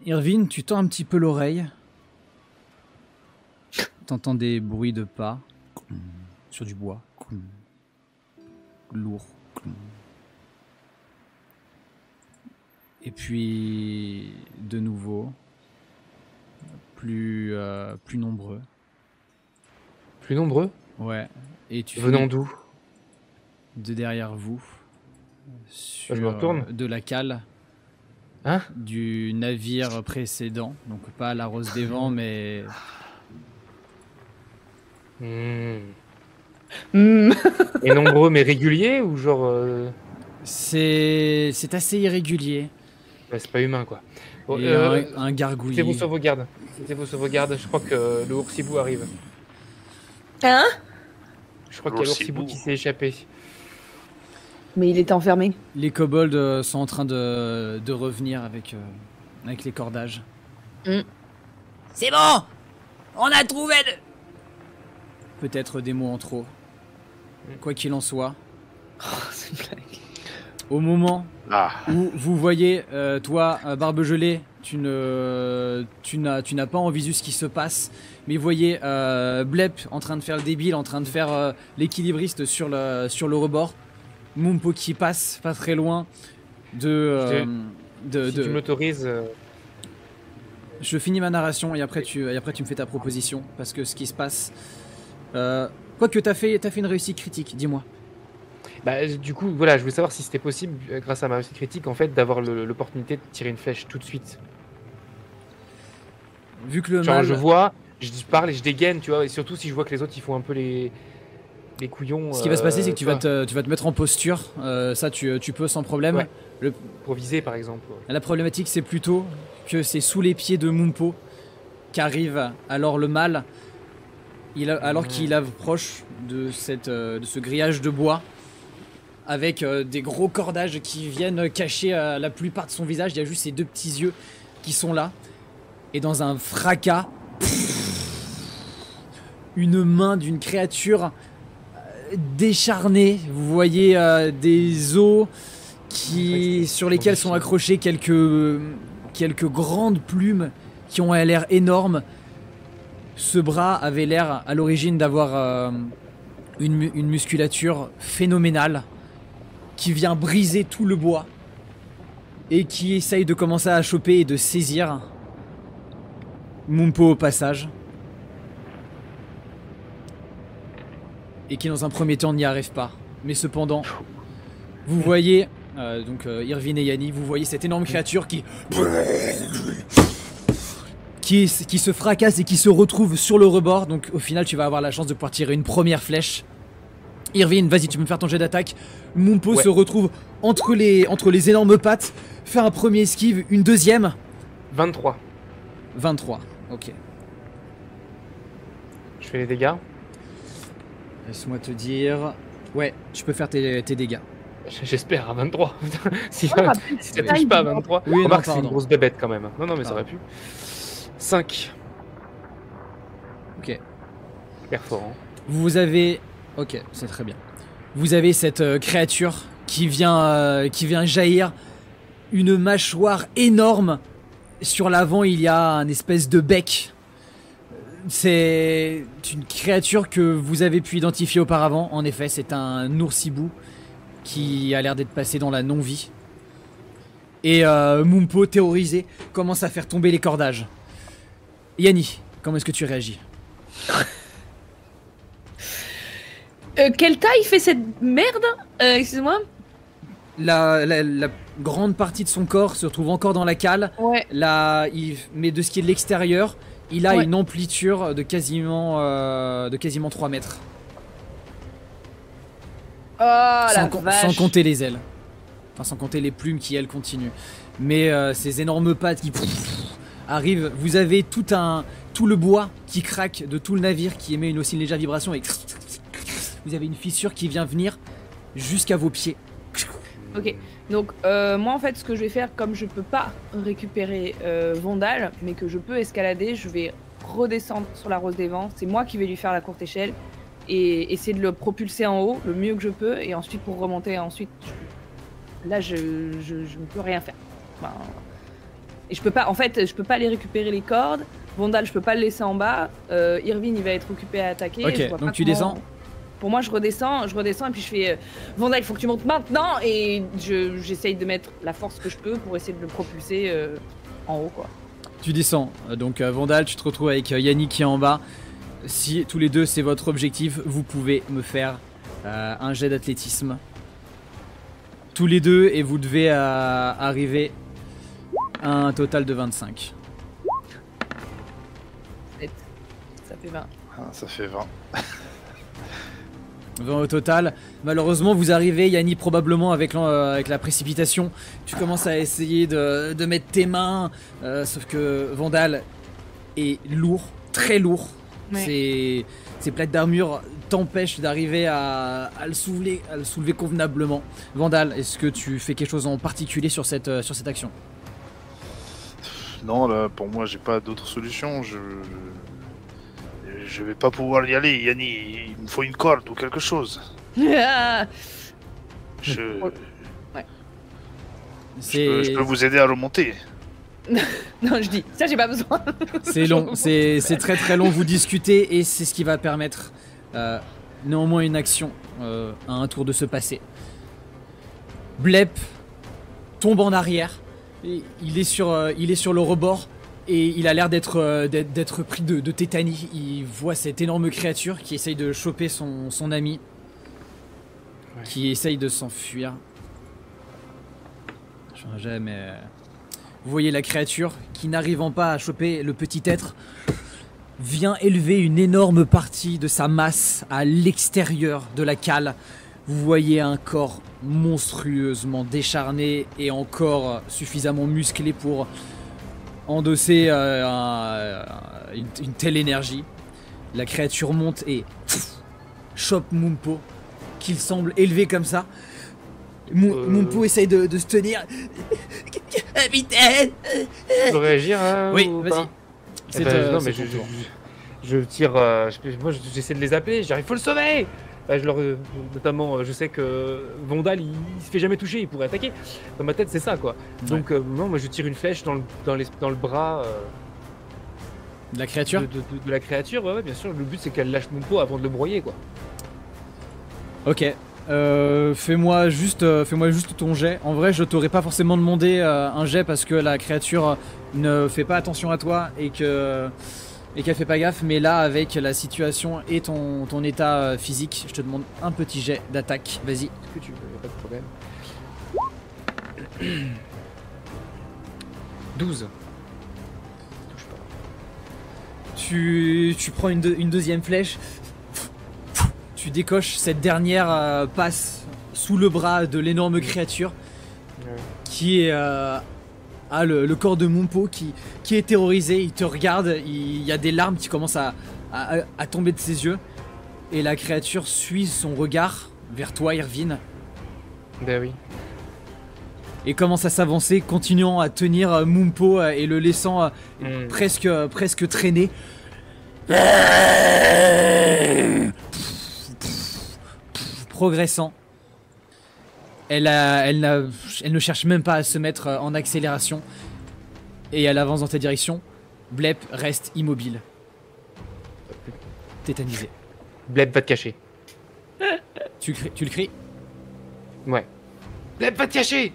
Irvine, tu tends un petit peu l'oreille. T'entends des bruits de pas sur du bois. Lourd. Et puis, de nouveau, plus nombreux. Plus nombreux? Ouais. Et tu Venant d'où? de derrière vous, sur Je me retourne. de la cale Hein? du navire précédent. Donc pas la Rose des Vents, mais Hmm. Hmm. Et nombreux mais réguliers ou genre... c'est assez irrégulier. Ouais, c'est pas humain quoi. Bon, Et un gargouillis. C'était vos sauvegardes. Je crois que le oursibou arrive. Hein? Je crois qu'il y a l'oursibou L'oursibou. qui s'est échappé. Mais il était enfermé. Les kobolds sont en train de revenir avec les cordages. C'est bon. On a trouvé Peut-être des mots en trop. Quoi qu'il en soit, C'est une blague. au moment Ah. où vous voyez, toi, Barbe-Gelée, tu n'as pas en visu ce qui se passe, mais vous voyez Blep en train de faire le débile, en train de faire l'équilibriste sur le rebord, Mumpo qui passe pas très loin Si tu m'autorises... Je finis ma narration et après tu me fais ta proposition, parce que ce qui se passe... Quoique t'as fait une réussite critique, dis-moi. Bah, du coup, voilà, je voulais savoir si c'était possible, grâce à ma réussite critique, en fait, d'avoir l'opportunité de tirer une flèche tout de suite. Vu que le Genre, mal... je vois, je parle et je dégaine, tu vois, et surtout si je vois que les autres, ils font un peu les couillons. Ce qui va se passer, c'est que tu vas vois, te mettre en posture, ça tu peux sans problème. Ouais. Pour viser, par exemple. La problématique, c'est plutôt que c'est sous les pieds de Mumpo qu'arrive alors le mal. alors qu'il approche de ce grillage de bois, avec des gros cordages qui viennent cacher la plupart de son visage. Il y a juste ses 2 petits yeux qui sont là. Et dans un fracas, une main d'une créature décharnée. Vous voyez des os sur lesquels sont accrochés quelques grandes plumes qui ont l'air énormes. Ce bras avait l'air à l'origine d'avoir une musculature phénoménale qui vient briser tout le bois et qui essaye de commencer à choper et de saisir Mumpo au passage. Et qui dans un premier temps n'y arrive pas. Mais cependant, vous voyez, Irvine et Yanni, vous voyez cette énorme créature qui se fracasse et qui se retrouve sur le rebord. Donc au final tu vas avoir la chance de pouvoir tirer une première flèche. Irvine, vas-y, tu peux me faire ton jet d'attaque. Mumpo se retrouve entre les énormes pattes, fait un premier esquive, une deuxième. 23. 23, ok. Je fais les dégâts. Laisse-moi te dire... Ouais, tu peux faire tes dégâts. J'espère à 23. si Ah, ça touche pas à 23. Oui, remarque, non, c'est une grosse bébête quand même. Non, mais ça aurait pu. 5. Ok. Perforant. Vous avez... Ok, c'est très bien. Vous avez cette créature qui vient jaillir, une mâchoire énorme. Sur l'avant, il y a un espèce de bec. C'est une créature que vous avez pu identifier auparavant. En effet, c'est un oursibou qui a l'air d'être passé dans la non-vie. Et Mumpo, terrorisé, commence à faire tomber les cordages. Yanni, comment est-ce que tu réagis ? Quelle taille fait cette merde excuse-moi. La grande partie de son corps se retrouve encore dans la cale. Ouais. Mais de ce qui est de l'extérieur, il a Ouais. une amplitude de quasiment 3 mètres. Oh la Sans vache. compter les ailes. Enfin, sans compter les plumes qui, elles, continuent. Mais ces énormes pattes qui arrivent. Vous avez tout le bois qui craque de tout le navire qui émet aussi une légère vibration. Et vous avez une fissure qui vient venir jusqu'à vos pieds. Ok, donc moi en fait ce que je vais faire, comme je peux pas récupérer Vondal, mais que je peux escalader, je vais redescendre sur la Rose des Vents, c'est moi qui vais lui faire la courte échelle et essayer de le propulser en haut le mieux que je peux, et ensuite pour remonter ensuite, là je ne peux rien faire. Enfin, et je peux pas, en fait je peux pas aller récupérer les cordes, Vondal je peux pas le laisser en bas, Irvine il va être occupé à attaquer. Ok, je vois donc pas tu comment- descends. Pour moi, je redescends et puis je fais Vondal, il faut que tu montes maintenant, et j'essaye de mettre la force que je peux pour essayer de le propulser en haut, quoi. Tu descends. Donc Vandal, tu te retrouves avec Yannick qui est en bas. Si tous les deux c'est votre objectif, vous pouvez me faire un jet d'athlétisme. Tous les deux, et vous devez arriver à un total de 25. Ça fait 20. Ah, ça fait 20. 20 au total. Malheureusement, vous arrivez, Yanni, probablement avec la précipitation. Tu commences à essayer de mettre tes mains, sauf que Vandal est lourd, très lourd. Ouais. Ces plaques d'armure t'empêchent d'arriver à le soulever convenablement. Vandal, est-ce que tu fais quelque chose en particulier sur cette action ? Non, là, pour moi, j'ai pas d'autre solution. Je vais pas pouvoir y aller, Yanni. Il me faut une corde ou quelque chose. Ah, Je C'est peux vous aider à remonter. non, je dis, ça j'ai pas besoin. c'est long, c'est très très long. Vous discutez et c'est ce qui va permettre néanmoins une action à un tour de se passer. Blep tombe en arrière. Et il est sur le rebord et il a l'air d'être pris de tétanie. Il voit cette énorme créature qui essaye de choper son ami, qui essaye de s'enfuir. Je ne jamais. Vous voyez la créature qui, n'arrivant pas à choper le petit être, vient élever une énorme partie de sa masse à l'extérieur de la cale. Vous voyez un corps monstrueusement décharné et encore suffisamment musclé pour endosser une telle énergie. La créature monte et chope Mumpo, qu'il semble élevé comme ça. Mumpo essaye de se tenir. Capitaine. Je peux réagir hein, Oui, ou vas-y. pas Non, mais je tire. Moi, j'essaie de les appeler. Je dis, il faut le sauver. Notamment, je sais que Vondal, il se fait jamais toucher, il pourrait attaquer. Dans ma tête, c'est ça, quoi. Ouais. Donc, non, moi, je tire une flèche dans le bras De la créature de la créature. Ouais, bien sûr. Le but, c'est qu'elle lâche Mumpo avant de le broyer, quoi. Ok. Fais-moi juste ton jet. En vrai, je t'aurais pas forcément demandé un jet parce que la créature ne fait pas attention à toi et qu'elle fait pas gaffe. Mais là, avec la situation et ton état physique, je te demande un petit jet d'attaque. Vas-y. Ce que tu veux, y a pas de problème. 12. Touche pas. Tu prends une deuxième flèche. Tu décoches cette dernière passe sous le bras de l'énorme créature qui est, a le corps de Mumpo qui est terrorisé. Il te regarde, il y a des larmes qui commencent à tomber de ses yeux. Et la créature suit son regard vers toi, Irvine, Ben oui. et commence à s'avancer, continuant à tenir Mumpo et le laissant presque traîner. Progressant. Elle ne cherche même pas à se mettre en accélération. Et elle avance dans ta direction. Blep reste immobile. Tétanisé. Bleb va te cacher. Tu le cries? Ouais. Bleb va te cacher.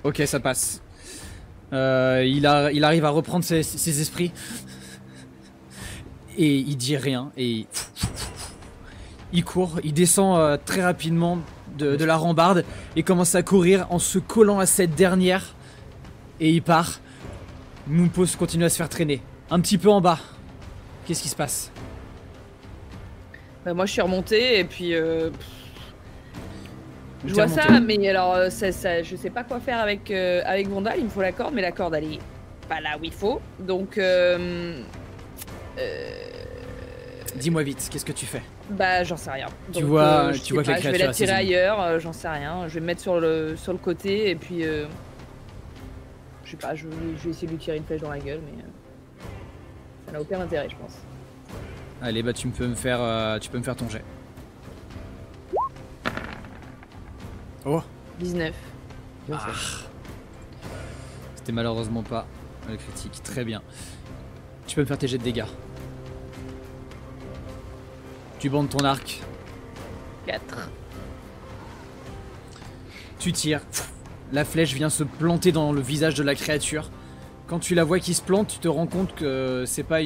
Ok, ça passe. Il arrive à reprendre ses esprits. Et il dit rien. Et il court. Il descend très rapidement de la rambarde. Et commence à courir en se collant à cette dernière. Et il part. Mumpo continue à se faire traîner. Un petit peu en bas. Qu'est-ce qui se passe? Bah, moi je suis remontée et puis je T'es vois remonté. ça, mais alors je sais pas quoi faire avec Vondal, il me faut la corde, mais la corde elle est pas là où il faut. Donc Dis-moi vite, qu'est-ce que tu fais? bah j'en sais rien. Tu Donc, vois je que sais la pas, je vais créature la a tirer saisi. ailleurs, j'en sais rien. Je vais me mettre sur le côté et puis je sais pas, je vais essayer de lui tirer une flèche dans la gueule, mais ça n'a aucun intérêt, je pense. Allez, bah tu peux me faire ton jet. Oh, 19. c'était malheureusement pas le critique. Très bien. Tu peux me faire tes jets de dégâts. Tu bandes ton arc. 4. Tu tires. La flèche vient se planter dans le visage de la créature. Quand tu la vois qui se plante, tu te rends compte que c'est pas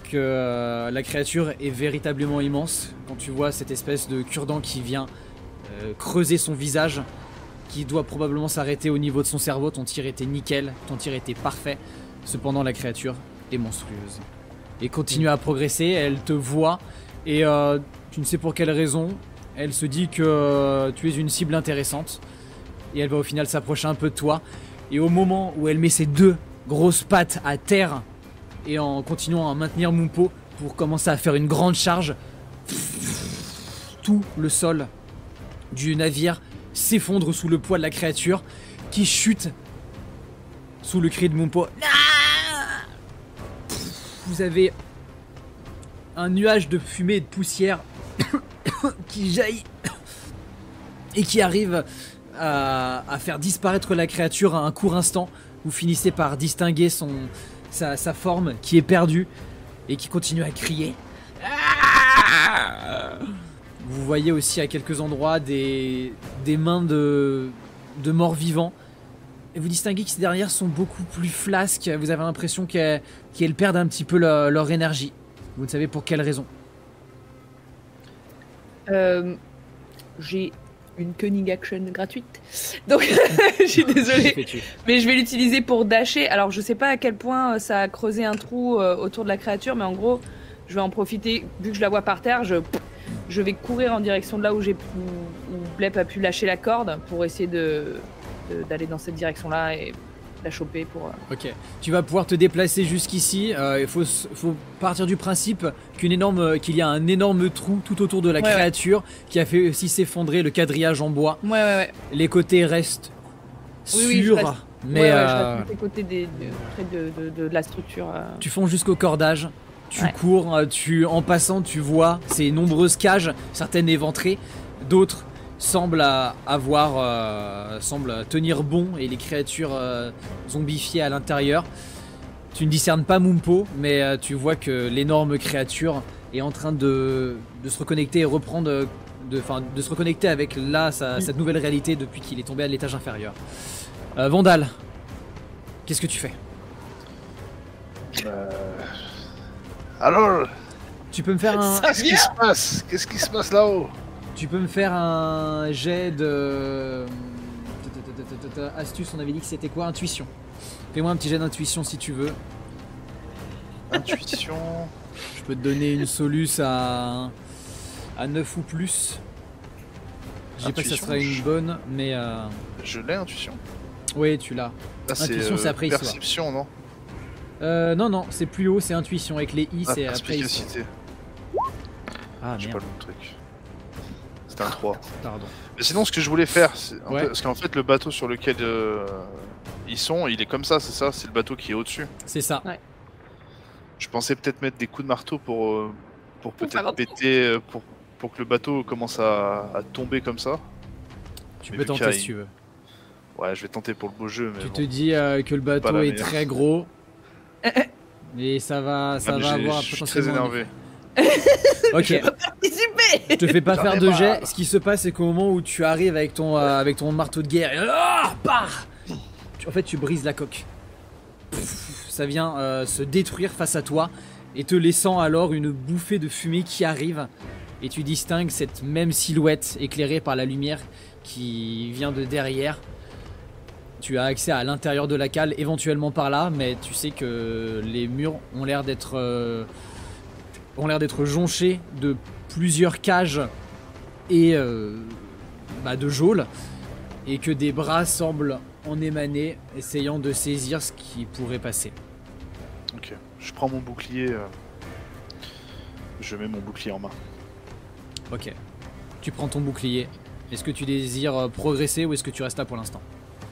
que la créature est véritablement immense. Quand tu vois cette espèce de cure-dent qui vient creuser son visage, qui doit probablement s'arrêter au niveau de son cerveau, ton tir était nickel, ton tir était parfait. Cependant, la créature est monstrueuse. Et continue à progresser, elle te voit, et tu ne sais pour quelle raison, elle se dit que tu es une cible intéressante, et elle va au final s'approcher un peu de toi. Et au moment où elle met ses deux grosses pattes à terre, et en continuant à maintenir Mumpo pour commencer à faire une grande charge, tout le sol du navire s'effondre sous le poids de la créature qui chute sous le cri de Mumpo. Vous avez un nuage de fumée et de poussière qui jaillit et qui arrive à faire disparaître la créature à un court instant. Vous finissez par distinguer sa forme qui est perdue et qui continue à crier. Vous voyez aussi à quelques endroits des mains de morts vivants. Et vous distinguez que ces dernières sont beaucoup plus flasques. Vous avez l'impression qu'elles perdent un petit peu leur énergie. Vous ne savez pour quelle raison. J'ai une cunning action gratuite. Donc, je suis désolée. Mais je vais l'utiliser pour dasher. Alors, je sais pas à quel point ça a creusé un trou autour de la créature, mais en gros, je vais en profiter. Vu que je la vois par terre, je vais courir en direction de là où Blep a pu lâcher la corde pour essayer de d'aller dans cette direction-là et la choper pour... Ok, tu vas pouvoir te déplacer jusqu'ici. Il faut partir du principe qu'il y a un énorme trou tout autour de la créature qui a fait aussi s'effondrer le quadrillage en bois. Ouais. Les côtés restent Oui, sûrs, je reste. mais je reste des côtés près de la structure. tu fonces jusqu'au cordage. Tu cours, en passant, tu vois ces nombreuses cages, certaines éventrées, d'autres semblent tenir bon et les créatures zombifiées à l'intérieur. Tu ne discernes pas Mumpo, mais tu vois que l'énorme créature est en train de se reconnecter et reprendre, de se reconnecter avec cette nouvelle réalité depuis qu'il est tombé à l'étage inférieur. Vandal, qu'est-ce que tu fais? Alors, Tu peux me faire un... qu'est-ce qui se passe? Qu'est-ce qui se passe là-haut? Tu peux me faire un jet de... Astuce, on avait dit que c'était quoi? Intuition. Fais-moi un petit jet d'intuition si tu veux. Intuition. Je peux te donner une soluce à 9 ou plus. Je dis pas que ça Intuition, sera une bonne, mais... Je l'ai, intuition. Oui, tu l'as. Là, Intuition, c'est après histoire. perception, non? Non, c'est plus haut, c'est intuition. Avec les I, c'est après histoire. Perspicacité. Ah J'ai pas merde, le bon truc. C'était un 3. pardon. Mais sinon, ce que je voulais faire, c'est Ouais. parce qu'en fait, le bateau sur lequel ils sont, il est comme ça, c'est ça? C'est le bateau qui est au-dessus. C'est ça. Je pensais peut-être mettre des coups de marteau pour faire peut-être un péter, pour que le bateau commence à tomber comme ça. Tu Mais peux vu tenter qu'il y a si tu veux. Ouais, je vais tenter pour le beau jeu, mais Tu bon. te dis que le bateau la est meilleure. très gros. Et ça va Ah, mais avoir je suis potentiellement... très énervé. Ok. Je te fais pas J'en faire ai de marre. jet. Ce qui se passe, c'est qu'au moment où tu arrives avec ton marteau de guerre, en fait, tu brises la coque. Ça vient se détruire face à toi et te laissant alors une bouffée de fumée qui arrive. Et tu distingues cette même silhouette éclairée par la lumière qui vient de derrière. Tu as accès à l'intérieur de la cale, éventuellement par là, mais tu sais que les murs ont l'air d'être jonchés de plusieurs cages et de geôles, et que des bras semblent en émaner, essayant de saisir ce qui pourrait passer. Ok, je prends mon bouclier. Je mets mon bouclier en main. Ok. Tu prends ton bouclier. Est-ce que tu désires progresser ou est-ce que tu restes là pour l'instant?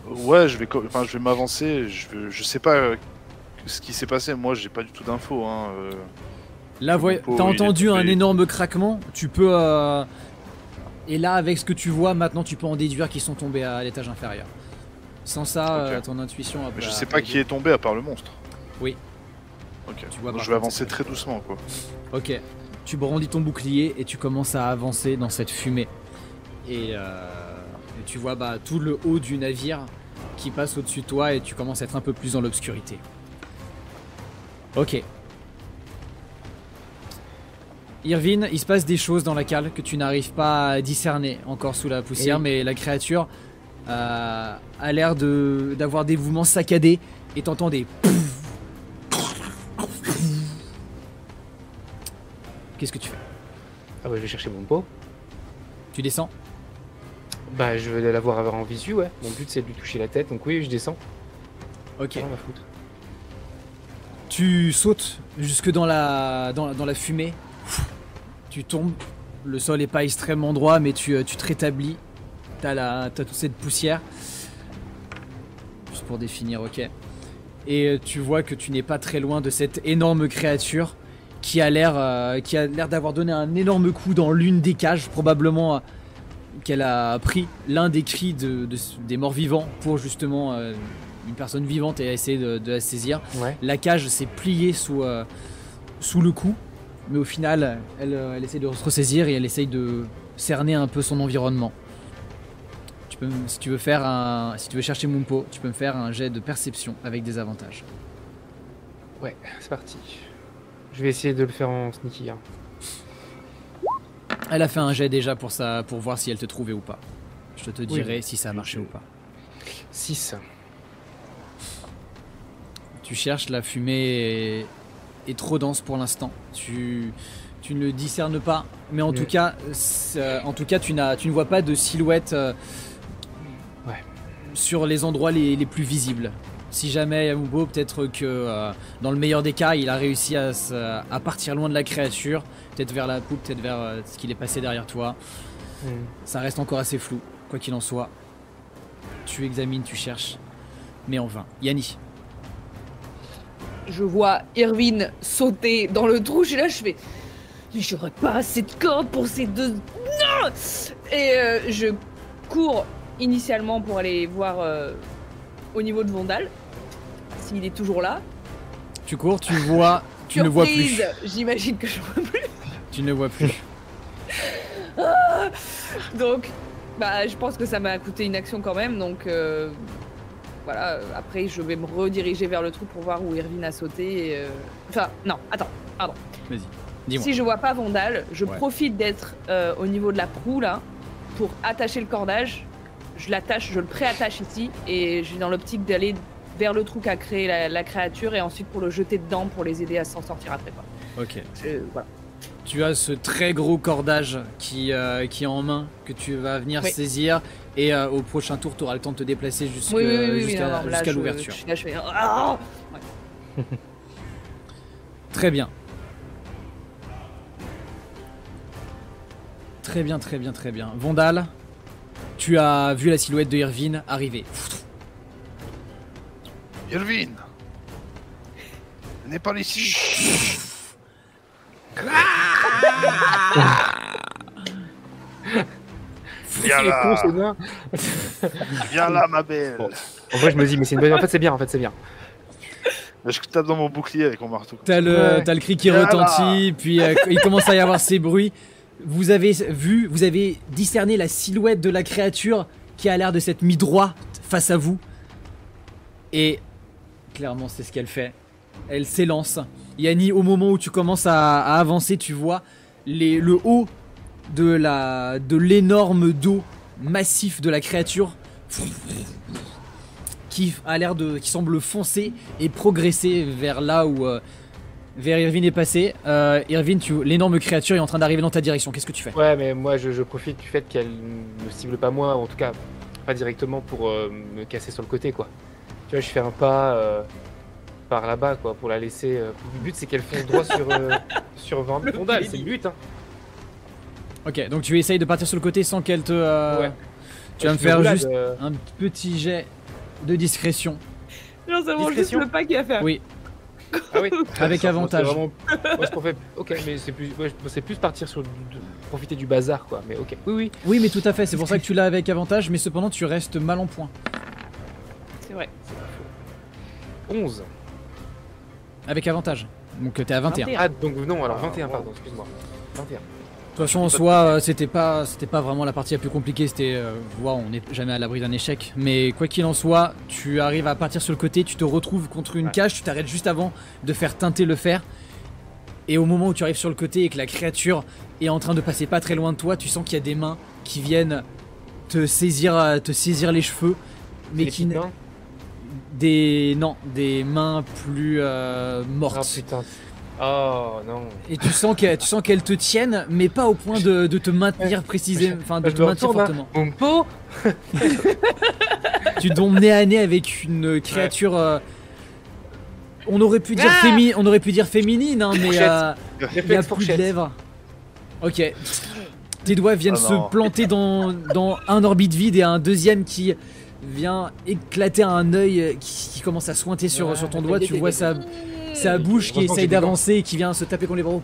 Ouais, je vais m'avancer. Je sais pas ce qui s'est passé. Moi, j'ai pas du tout d'infos. Hein. Là, Mon pot, t'as il est entendu un tombé. énorme craquement. Tu peux... Et là, avec ce que tu vois, maintenant, tu peux en déduire qu'ils sont tombés à l'étage inférieur. Sans ça, Ok. ton intuition... Mais je sais pas qui est tombé à part le monstre. Oui. Ok. Tu vois Donc par je vais contre, avancer c'est très doucement, quoi. Ok. Tu brandis ton bouclier et tu commences à avancer dans cette fumée. Et tu vois tout le haut du navire qui passe au-dessus de toi et tu commences à être un peu plus dans l'obscurité. Ok. Irvine, il se passe des choses dans la cale que tu n'arrives pas à discerner encore sous la poussière, mais la créature a l'air d'avoir des mouvements saccadés et t'entends des... Qu'est-ce que tu fais? Ah ouais, je vais chercher mon pot. Tu descends? Bah, je vais la voir en visu, ouais. Mon but, c'est de lui toucher la tête, donc oui, je descends. Ok. Rien à foutre. Tu sautes jusque dans la fumée. Tu tombes. Le sol est pas extrêmement droit, mais tu te rétablis. T'as toute cette poussière. Juste pour définir, ok. Et tu vois que tu n'es pas très loin de cette énorme créature qui a l'air d'avoir donné un énorme coup dans l'une des cages, probablement qu'elle a pris l'un des cris des morts vivants pour justement une personne vivante et essayer de la saisir. Ouais. La cage s'est pliée sous le coup, mais au final, elle essaie de se ressaisir et elle essaye de cerner un peu son environnement. Si tu veux chercher Mumpo, tu peux me faire un jet de perception avec des avantages. Ouais, c'est parti. Je vais essayer de le faire en sneaky. Hein. Elle a fait un jet déjà pour voir si elle te trouvait ou pas. Je te dirai si ça a marché ou pas. 6. Tu cherches, la fumée est trop dense pour l'instant. Tu ne le discernes pas, mais en tout cas, tu ne vois pas de silhouette sur les endroits les plus visibles. Si jamais Yamubo, peut-être que dans le meilleur des cas, il a réussi à partir loin de la créature, peut-être vers la poupe, peut-être vers ce qu'il est passé derrière toi. Ça reste encore assez flou, quoi qu'il en soit. Tu examines, tu cherches, mais en vain. Yanni. Je vois Irvine sauter dans le trou, je suis là, je fais... J'aurais pas assez de cordes pour ces deux... Non. Et je cours initialement pour aller voir au niveau de Vandal, s'il est toujours là. Tu cours, tu vois, tu ne vois plus. J'imagine que je vois plus. Tu ne vois plus. Donc, bah, je pense que ça m'a coûté une action quand même, donc voilà. Après, je vais me rediriger vers le trou pour voir où Irvine a sauté. Enfin, non, attends, pardon. Vas-y, dis-moi. Si je vois pas Vandal, je profite d'être au niveau de la proue là pour attacher le cordage. Je l'attache, je le préattache ici et je suis dans l'optique d'aller vers le trou qu'a créé la créature et ensuite pour le jeter dedans pour les aider à s'en sortir après quoi. Ok. Voilà. Tu as ce très gros cordage qui est en main que tu vas venir saisir et au prochain tour tu auras le temps de te déplacer jusqu'à l'ouverture. Là je fais... Ah ouais. Très bien. Très bien, très bien, très bien. Vandal, tu as vu la silhouette de Irvine arriver. Irvine, venez par ici. Viens là. Viens là, ma belle. Bon. En vrai, je me dis, mais c'est une bonne. En fait, c'est bien. Je tape dans mon bouclier avec mon marteau. T'as le cri qui retentit, puis il commence à y avoir ces bruits. Vous avez discerné la silhouette de la créature qui a l'air de s'être mis droit face à vous. Et clairement, c'est ce qu'elle fait. Elle s'élance. Yanni, au moment où tu commences à avancer, tu vois le haut de l'énorme dos massif de la créature qui semble foncer et progresser vers là où vers Irvine est passé. Irvine, l'énorme créature est en train d'arriver dans ta direction. Qu'est-ce que tu fais? Ouais, mais moi je profite du fait qu'elle ne cible pas moi, ou en tout cas pas directement pour me casser sur le côté quoi. Tu vois, je fais un pas par là-bas quoi pour la laisser. Le but c'est qu'elle fonce droit sur Vandal, c'est le but hein. Ok, donc tu essayes de partir sur le côté sans qu'elle te... Ouais. Tu vas me faire juste un petit jet de discrétion. Non, c'est vraiment juste le pas qu'il va faire. Oui. Ah oui. Avec avantage. Ok, mais c'est plus partir sur profiter du bazar quoi. Mais ok. Oui. Oui, mais tout à fait. C'est pour ça que tu l'as avec avantage, mais cependant tu restes mal en point. C'est vrai. 11. Avec avantage. Donc t'es à 21. Ah donc non, alors 21 pardon, excuse-moi. 21. De toute façon, en soi, c'était pas vraiment la partie la plus compliquée, c'était... on n'est jamais à l'abri d'un échec. Mais quoi qu'il en soit, tu arrives à partir sur le côté, tu te retrouves contre une cage, tu t'arrêtes juste avant de faire teinter le fer. Et au moment où tu arrives sur le côté et que la créature est en train de passer pas très loin de toi, tu sens qu'il y a des mains qui viennent te saisir les cheveux. Mais qui... Des mains plus mortes. Oh putain. Oh non. Et tu sens qu'elles te tiennent, mais pas au point de te maintenir précisément, enfin de te maintenir fortement. Mon pot. Tu tombes nez à nez avec une créature. On aurait pu dire féminine, hein, mais il n'y a plus de lèvres. Ok. Tes doigts viennent se planter dans un orbite vide et un deuxième qui vient éclater un œil qui commence à sointer sur ton doigt. Tu vois ça. Sa bouche qui essaye d'avancer et qui vient se taper contre les bras.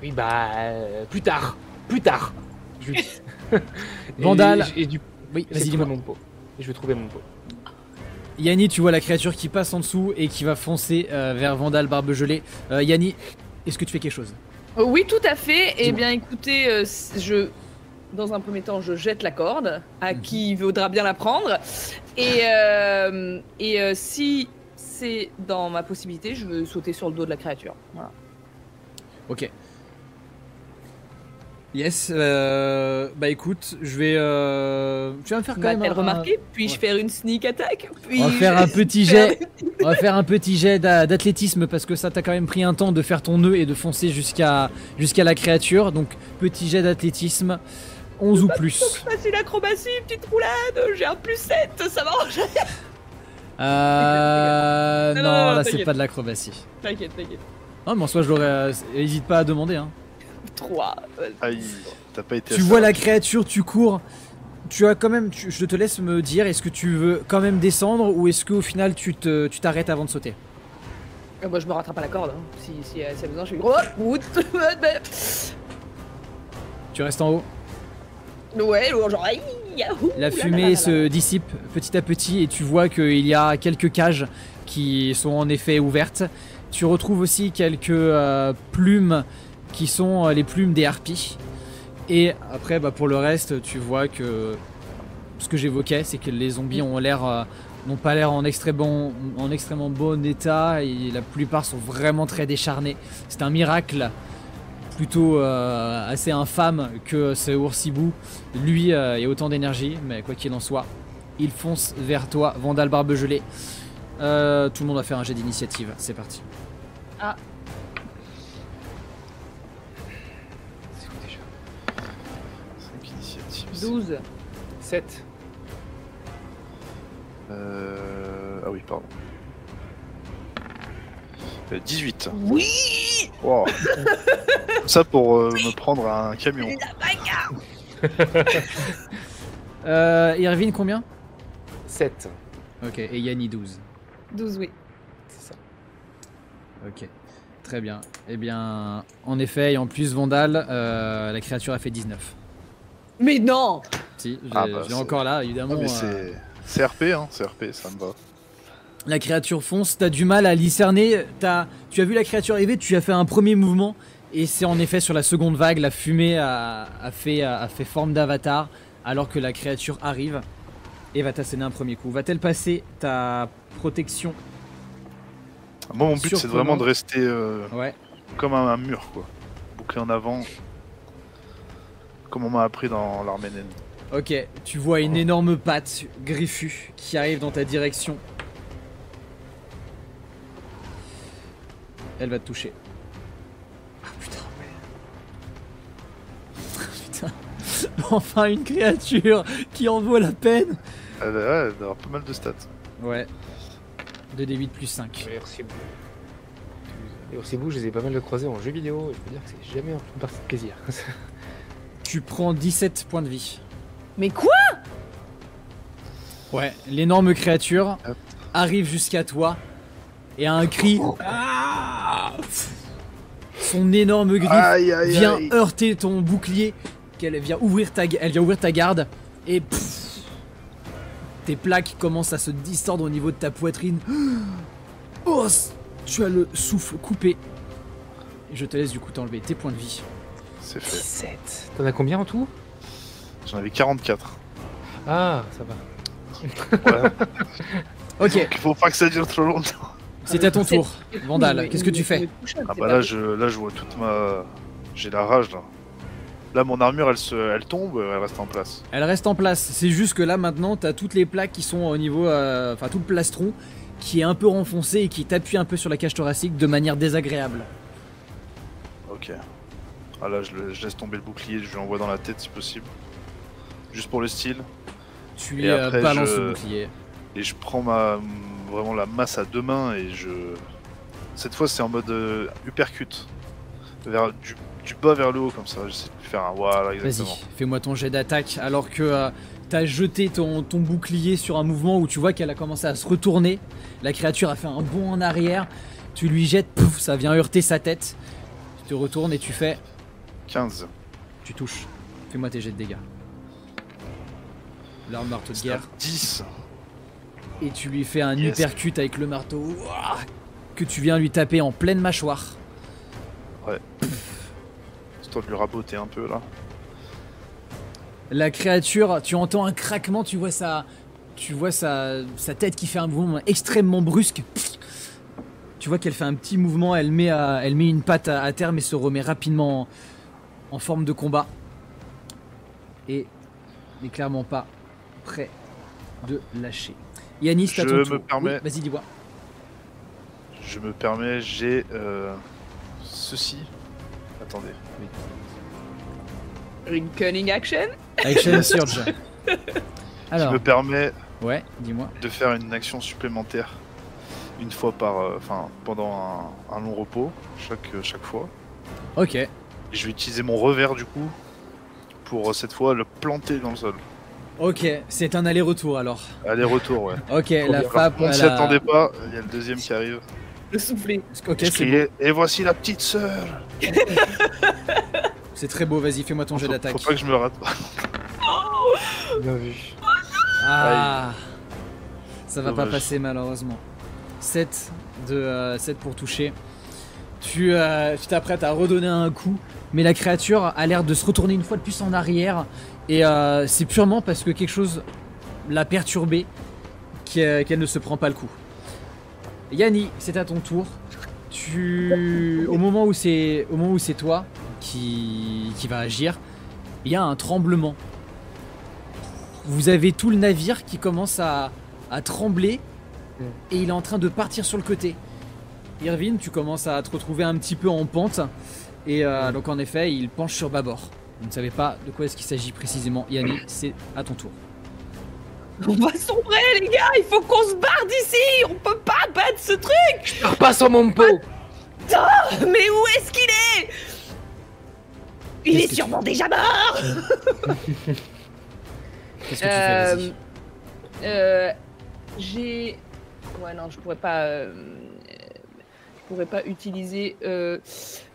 Oui bah plus tard. Vandal. Oui, vas-y dis-moi mon pot. Et je vais trouver mon pot. Yanni, tu vois la créature qui passe en dessous et qui va foncer vers Vandal Barbegelé. Yanni, est-ce que tu fais quelque chose? Oui, tout à fait. Eh bien, écoutez, dans un premier temps, je jette la corde à qui voudra bien la prendre. Et si c'est dans ma possibilité, je veux sauter sur le dos de la créature. Voilà. Ok. Yes. Bah écoute, je vais me faire quand même remarquer, puis-je faire une sneak attack, on va faire un petit jet. On va faire un petit jet d'athlétisme parce que ça t'a quand même pris un temps de faire ton nœud et de foncer jusqu'à la créature. Donc petit jet d'athlétisme. 11 ou plus. Facile acrobatie, petite roulade, j'ai un +7, ça m'arrange. Non, non, là c'est t'inquiète. pas de l'acrobatie. T'inquiète. Non, mais en soi, je l'aurais. Hésite pas à demander. Hein. 3. Aïe, t'as pas été. Tu vois la créature, tu cours. Tu as quand même. Je te laisse me dire, est-ce que tu veux quand même descendre ou est-ce qu'au final tu t'arrêtes avant de sauter? Moi, je me rattrape à la corde. Hein. Si elle a besoin, je fais gros. Tu restes en haut. Ouais, genre. Aïe, yahoo, La là, fumée là, là, se là. dissipe petit à petit et tu vois qu'il y a quelques cages qui sont en effet ouvertes. Tu retrouves aussi quelques plumes qui sont les plumes des harpies. Et après, pour le reste, tu vois que ce que j'évoquais, c'est que les zombies ont l'air, n'ont pas l'air en extrêmement bon état et la plupart sont vraiment très décharnés. C'est un miracle plutôt assez infâme que ce Oursibou, lui, ait autant d'énergie, mais quoi qu'il en soit, il fonce vers toi, Vandal Barbegelé. Tout le monde va faire un jet d'initiative, c'est parti. Ah, C'est quoi déjà 5 initiatives. 12. 7. Ah oui, pardon. 18. Oui. Wow. Ça pour me prendre un camion. Irvine, combien? 7. Ok, et Yanni 12. 12, oui. C'est ça. Ok, très bien. Eh bien, en effet, et en plus, Vandal, la créature a fait 19. Mais non. Si, Ah je bah, l'ai c'est- encore là, Ah, évidemment. mais c'est RP, hein, c'est RP, ça me va. La créature fonce, t'as du mal à discerner. Tu as vu la créature arriver, tu as fait un premier mouvement, et c'est en effet sur la seconde vague, la fumée a fait forme d'avatar, alors que la créature arrive et va t'asséner un premier coup. Va-t-elle passer ta protection? Moi, mon but, c'est Surprenant. vraiment de rester Ouais. comme un mur, quoi. Bouclé en avant, comme on m'a appris dans l'armée naine. Ok, tu vois une énorme patte griffue qui arrive dans ta direction. Elle va te toucher. Ah putain, ouais. Putain. Enfin une créature qui en vaut la peine. Elle doit avoir pas mal de stats. Ouais. 2d8 plus 5. Et Ursibou. Et Ursibou, je les ai pas mal croisés en jeu vidéo, et je peux dire que c'est jamais une partie de plaisir. Tu prends 17 points de vie. Mais quoi? Ouais, l'énorme créature Hop. arrive jusqu'à toi et a un cri. Ah, son énorme griffe Aïe, aïe, vient aïe. heurter ton bouclier, qu'elle vient ouvrir elle vient ouvrir ta garde et pff, tes plaques commencent à se distordre au niveau de ta poitrine. Oh, tu as le souffle coupé. Et je te laisse du coup t'enlever tes points de vie. C'est fait. 7. T'en as combien en tout? J'en avais 44. Ah, ça va. Ouais. Ok, Donc, faut pas que ça dure trop longtemps. c'est à ton tour. Vandal, Mais- qu'est-ce que tu mais- fais? mais touchable, Ah c'est bah pas là possible. je vois toute ma... J'ai la rage là. Là mon armure elle tombe, elle reste en place. Elle reste en place, c'est juste que là maintenant t'as toutes les plaques qui sont au niveau, enfin tout le plastron qui est un peu renfoncé et qui t'appuie un peu sur la cage thoracique de manière désagréable. Ok. Ah là je laisse tomber le bouclier, je lui envoie dans la tête si possible. Juste pour le style. Tu lui Et après, balances je- le bouclier. Et je prends vraiment la masse à deux mains et je... Cette fois c'est en mode uppercut. Du bas vers le haut comme ça, j'essaie de lui faire un... Voilà exactement. Vas-y, fais-moi ton jet d'attaque alors que t'as jeté ton bouclier sur un mouvement où tu vois qu'elle a commencé à se retourner. La créature a fait un bond en arrière, tu lui jettes, pouf, ça vient heurter sa tête. Tu te retournes et tu fais, 15. tu touches. Fais-moi tes jets de dégâts. L'arme marteau de C'est un guerre. 10. Et tu lui fais un Yes. uppercut avec le marteau ouah, que tu viens lui taper en pleine mâchoire. Histoire de lui raboter un peu là. La créature, tu entends un craquement, tu vois sa tête qui fait un mouvement extrêmement brusque. Tu vois qu'elle fait un petit mouvement, elle met une patte à terre mais se remet rapidement en forme de combat. Et n'est clairement pas prêt de lâcher. Yanis, t'as Je ton me tour. permets- Oui, vas-y, dis-moi. Je me permets, j'ai ceci. Attendez. Une cunning action. Action Surge. Je Alors, me permets ouais, dis-moi. de faire une action supplémentaire une fois pendant un long repos, chaque fois. Ok, Et je vais utiliser mon revers du coup pour cette fois le planter dans le sol. ok, c'est un aller-retour alors. Aller-retour, ouais. Ok, la bien. FAP. On ne s'y attendait pas, il y a le deuxième qui arrive. Le souffler. Ok, Je c'est beau. criais, et voici la petite sœur. C'est très beau, vas-y, fais-moi ton jet d'attaque. Faut pas que je me rate pas. Bien vu. Ah, ça va pas Dommage. passer malheureusement. 7 pour toucher. Tu t'apprêtes à redonner un coup, mais la créature a l'air de se retourner une fois de plus en arrière. Et c'est purement parce que quelque chose l'a perturbée qu'elle ne se prend pas le coup. Yanni, c'est à ton tour. Au moment où c'est toi qui va agir, il y a un tremblement. Vous avez tout le navire qui commence à trembler et il est en train de partir sur le côté. Irvine, tu commences à te retrouver un petit peu en pente et donc en effet il penche sur bâbord. Vous ne savez pas de quoi est-ce qu'il s'agit précisément. Yanni, c'est à ton tour. On va sombrer, les gars. Il faut qu'on se barre d'ici. On peut pas battre ce truc. Je pars pas sans mon pot. Mais où est-ce qu'il est? Il Qu'est-ce est que sûrement déjà mort. Qu'est-ce que tu fais, vas-y. J'ai. Ouais, non, je pourrais pas utiliser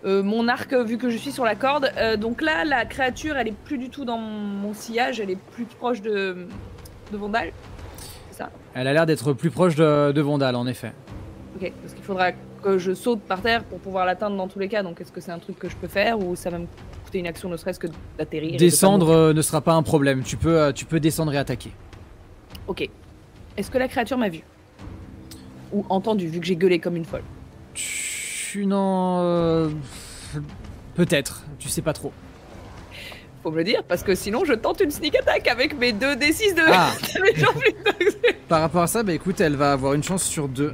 mon arc vu que je suis sur la corde. Donc là, la créature, elle est plus du tout dans mon sillage, elle est plus proche de Vandal. C'est ça? Elle a l'air d'être plus proche de Vandal en effet. Ok, parce qu'il faudra que je saute par terre pour pouvoir l'atteindre dans tous les cas. Donc est-ce que c'est un truc que je peux faire ou ça va me coûter une action ne serait-ce que d'atterrir et de pas Descendre ne sera pas un problème. Tu peux descendre et attaquer. mourir. Ok. Est-ce que la créature m'a vu? Ou entendu, vu que j'ai gueulé comme une folle? Tu n'en... Peut-être, tu sais pas trop. Faut me le dire, parce que sinon je tente une sneak attack avec mes 2d6 de... Ah. de mes jambes. Par rapport à ça, bah écoute, elle va avoir une chance sur 2.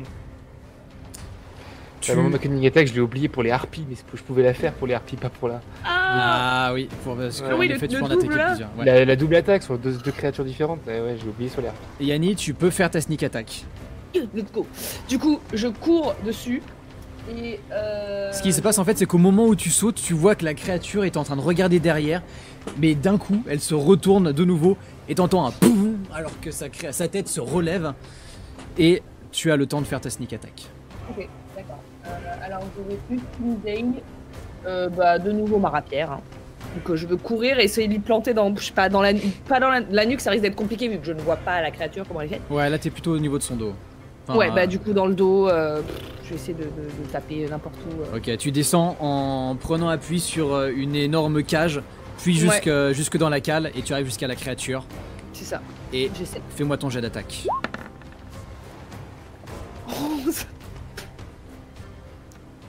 À un moment, ma cunning attack, je l'ai oublié pour les harpies, mais je pouvais la faire pour les harpies, pas pour la. Ah oui, parce que Ah oui, en effet, tu le peux en double, attaquer là. plusieurs. Ouais. La double attaque sur deux créatures différentes. Ouais, j'ai oublié sur les harpies. Et Yanni, tu peux faire ta sneak attack. Let's go. Du coup, je cours dessus et Ce qui se passe en fait, c'est qu'au moment où tu sautes, tu vois que la créature est en train de regarder derrière, mais d'un coup, elle se retourne de nouveau et t'entends un poum alors que sa tête se relève et tu as le temps de faire ta sneak attack. Ok, d'accord. Alors je vais utiliser de nouveau ma rapière. Hein. Donc je veux courir et essayer de lui planter dans, je sais pas, dans la nuque, ça risque d'être compliqué vu que je ne vois pas la créature comment elle est faite. Ouais, là t'es plutôt au niveau de son dos. Enfin, Ouais, bah du coup dans le dos, je vais essayer de taper n'importe où. Ok, tu descends en prenant appui sur une énorme cage, puis Ouais. jusque dans la cale et tu arrives jusqu'à la créature. C'est ça. Et J'essaie. fais-moi ton jet d'attaque. 11.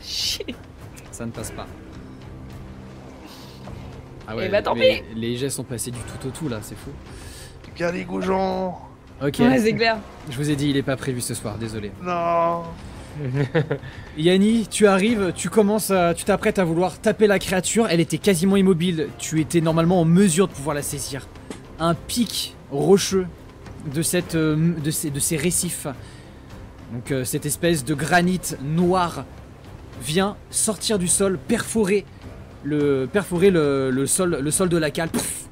Shit. Ça ne passe pas. Ah ouais, Eh bah, tant les jets sont passés du tout au tout là, c'est fou. Galigoujon. Ok, Ouais, c'est clair. je vous ai dit, il est pas prévu ce soir, désolé. Non. Yanni, tu arrives, tu t'apprêtes à vouloir taper la créature, elle était quasiment immobile, tu étais normalement en mesure de pouvoir la saisir. Un pic rocheux de ces récifs, donc cette espèce de granit noir vient sortir du sol, perforer le sol de la cale, pouf,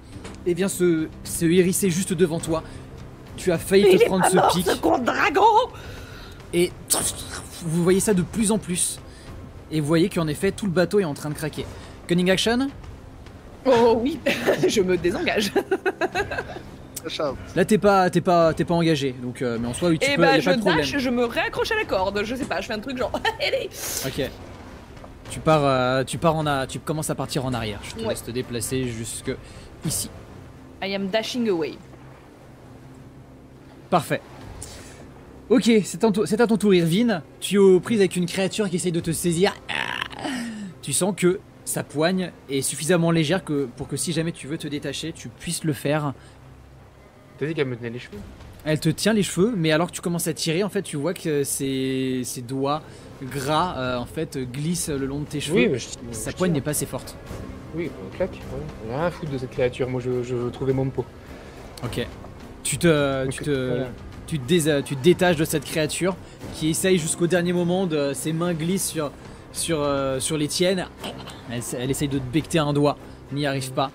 et vient se hérisser juste devant toi. Tu as failli te prendre ce pic. Ce con de dragon. Et vous voyez ça de plus en plus. Et vous voyez qu'en effet, tout le bateau est en train de craquer. Cunning action. Oh oui, je me désengage. Là, t'es pas engagé. Donc, mais en soi, oui, tu Et peux, y a bah je pas de problème. dash, je me réaccroche à la corde. Je sais pas, je fais un truc genre. Allez. Ok. Tu commences à partir en arrière. Je te Ouais. laisse te déplacer jusque ici. I am dashing away. Parfait. Ok, c'est à ton tour, Irvine. Tu es aux prises avec une créature qui essaye de te saisir. Tu sens que sa poigne est suffisamment légère pour que si jamais tu veux te détacher, tu puisses le faire. T'as dit qu'elle me tenait les cheveux? Elle te tient les cheveux, mais alors que tu commences à tirer, en fait, tu vois que ses doigts gras, en fait, glissent le long de tes cheveux. Oui, mais Sa poigne n'est pas assez forte. Oui, clac. Ouais. On a rien à foutre de cette créature. Moi, je veux trouver Mompo. Ok. Tu te détaches de cette créature qui essaye jusqu'au dernier moment de ses mains glissent sur les tiennes. Elle essaye de te becter un doigt, n'y arrive pas.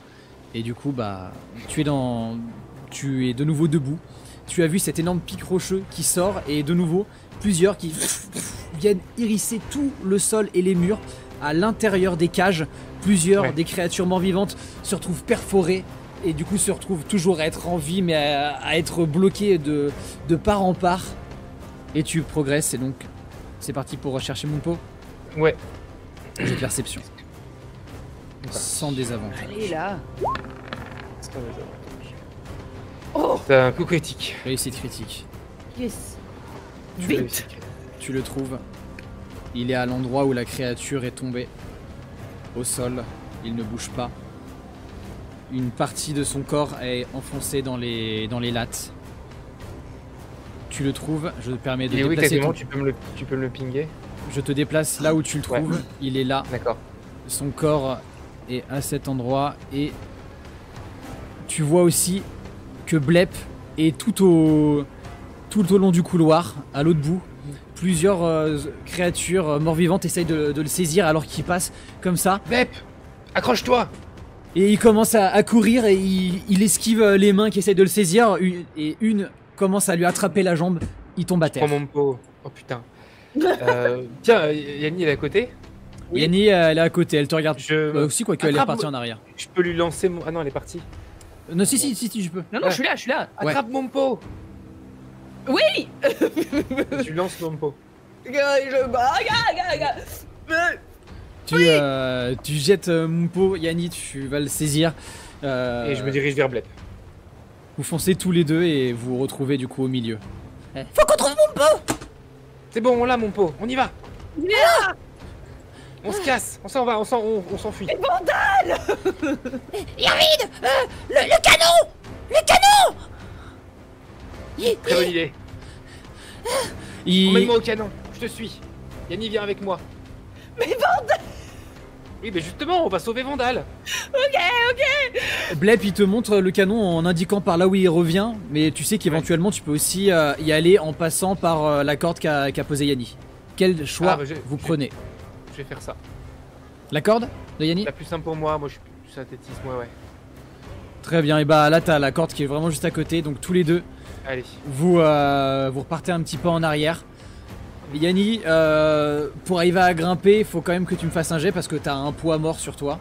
Et du coup, bah, tu es de nouveau debout. Tu as vu cet énorme pic rocheux qui sort et de nouveau plusieurs qui viennent hérisser tout le sol et les murs à l'intérieur des cages. Plusieurs des créatures mort-vivantes se retrouvent perforées et du coup se retrouvent toujours à être en vie mais à être bloquées de part en part. Et tu progresses et donc c'est parti pour rechercher Mompo. Ouais. J'ai de perception. Sans désavantage. Allez là. C'est un coup critique. Réussite critique. Yes. Tu Vite. réussis. Tu le trouves. Il est à l'endroit où la créature est tombée. Au sol. Il ne bouge pas. Une partie de son corps est enfoncée dans les lattes. Tu le trouves. Je te permets de Et oui, déplacer. quasiment, tu peux me le pinguer. Je te déplace là où tu le trouves. Il est là. D'accord. Son corps est à cet endroit. Et tu vois aussi que Blep est tout au long du couloir, à l'autre bout. Plusieurs créatures mort-vivantes essayent de le saisir alors qu'il passe comme ça. Blep, accroche-toi. Et il commence à courir et il esquive les mains qui essayent de le saisir. Et une commence à lui attraper la jambe. Il tombe à terre. Prends mon pot. Oh putain. Tiens, Yanni, elle est à côté. Oui. Yanni, elle est à côté. Elle te regarde Je- aussi, quoique elle est Attrape- repartie en arrière. Je peux lui lancer mon. Ah non, elle est partie. Non, si, je peux. Non, non, je suis là. Ouais. Attrape mon pot. Oui. Tu lances mon pot. Je bats. Tu jettes Mompo. Yanni, tu vas le saisir. Et je me dirige vers Blep. Vous foncez tous les deux et vous vous retrouvez du coup au milieu. Faut qu'on trouve mon pot. C'est bon, on l'a mon pot. On y va. On se casse. On s'en va. On s'enfuit. Irvine, le canon. Le canon. Très bonne idée. Il- Emmène-moi au canon. Je te suis. Yanni, viens avec moi. Mais Vandal. Oui, mais justement, on va sauver Vandal. Blep, il te montre le canon en indiquant par là où il revient, mais tu sais qu'éventuellement tu peux aussi y aller en passant par la corde qu'a posée Yanni. Quel choix bah, vous prenez? Je vais faire ça. La corde de Yanni? La plus simple pour moi. Moi, je suis plus synthétisme. Ouais. Très bien, et bah là t'as la corde qui est vraiment juste à côté, donc tous les deux, Allez. vous repartez un petit peu en arrière. Yanni, pour arriver à grimper, il faut quand même que tu me fasses un jet parce que t'as un poids mort sur toi.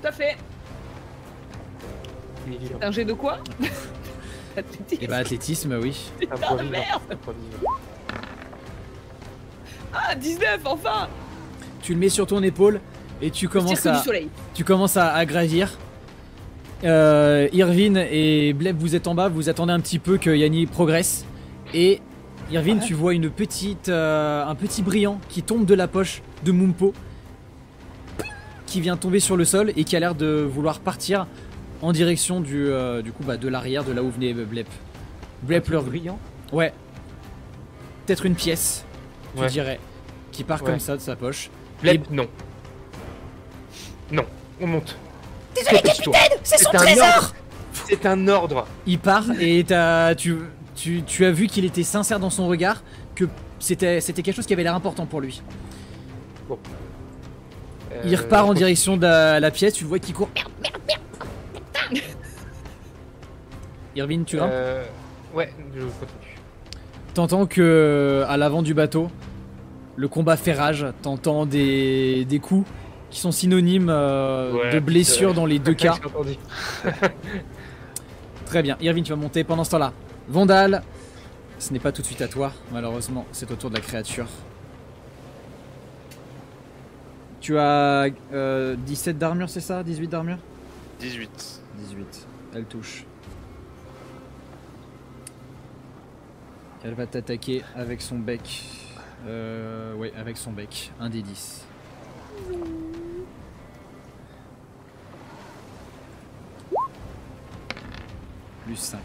Tout à fait. Un jet de quoi? Et bah athlétisme, oui. Un Putain poids de vivant. merde. Un poids vivant. Ah, 19 enfin. Tu le mets sur ton épaule et tu commences Cirque du soleil. à gravir. Irvine et Bleb, vous êtes en bas, vous attendez un petit peu que Yanni progresse. Et Irvine, tu vois un petit brillant qui tombe de la poche de Mompo, qui vient tomber sur le sol et qui a l'air de vouloir partir en direction de l'arrière, de là où venait Blep. Blep leur Brillant. Ouais. Peut-être une pièce, tu Ouais. dirais, qui part Ouais. comme ça de sa poche. Blep, non. Non. On monte. Désolé, Dépêche-toi. capitaine, c'est son C'est un trésor. ordre. C'est un ordre. Il part et tu as vu qu'il était sincère dans son regard, que c'était quelque chose qui avait l'air important pour lui. Il repart en direction de la pièce, tu le vois qui court. Irvine, tu grimpes. Ouais, je continue. T'entends que à l'avant du bateau, le combat fait rage. T'entends des coups qui sont synonymes de blessures dans les deux cas. J'ai entendu. Très bien, Irvine, tu vas monter pendant ce temps-là. Vandal, ce n'est pas tout de suite à toi, malheureusement, c'est au tour de la créature. Tu as 17 d'armure, c'est ça? 18 d'armure? 18. 18, elle touche. Elle va t'attaquer avec son bec. Ouais, avec son bec. Un des 10. Plus 5.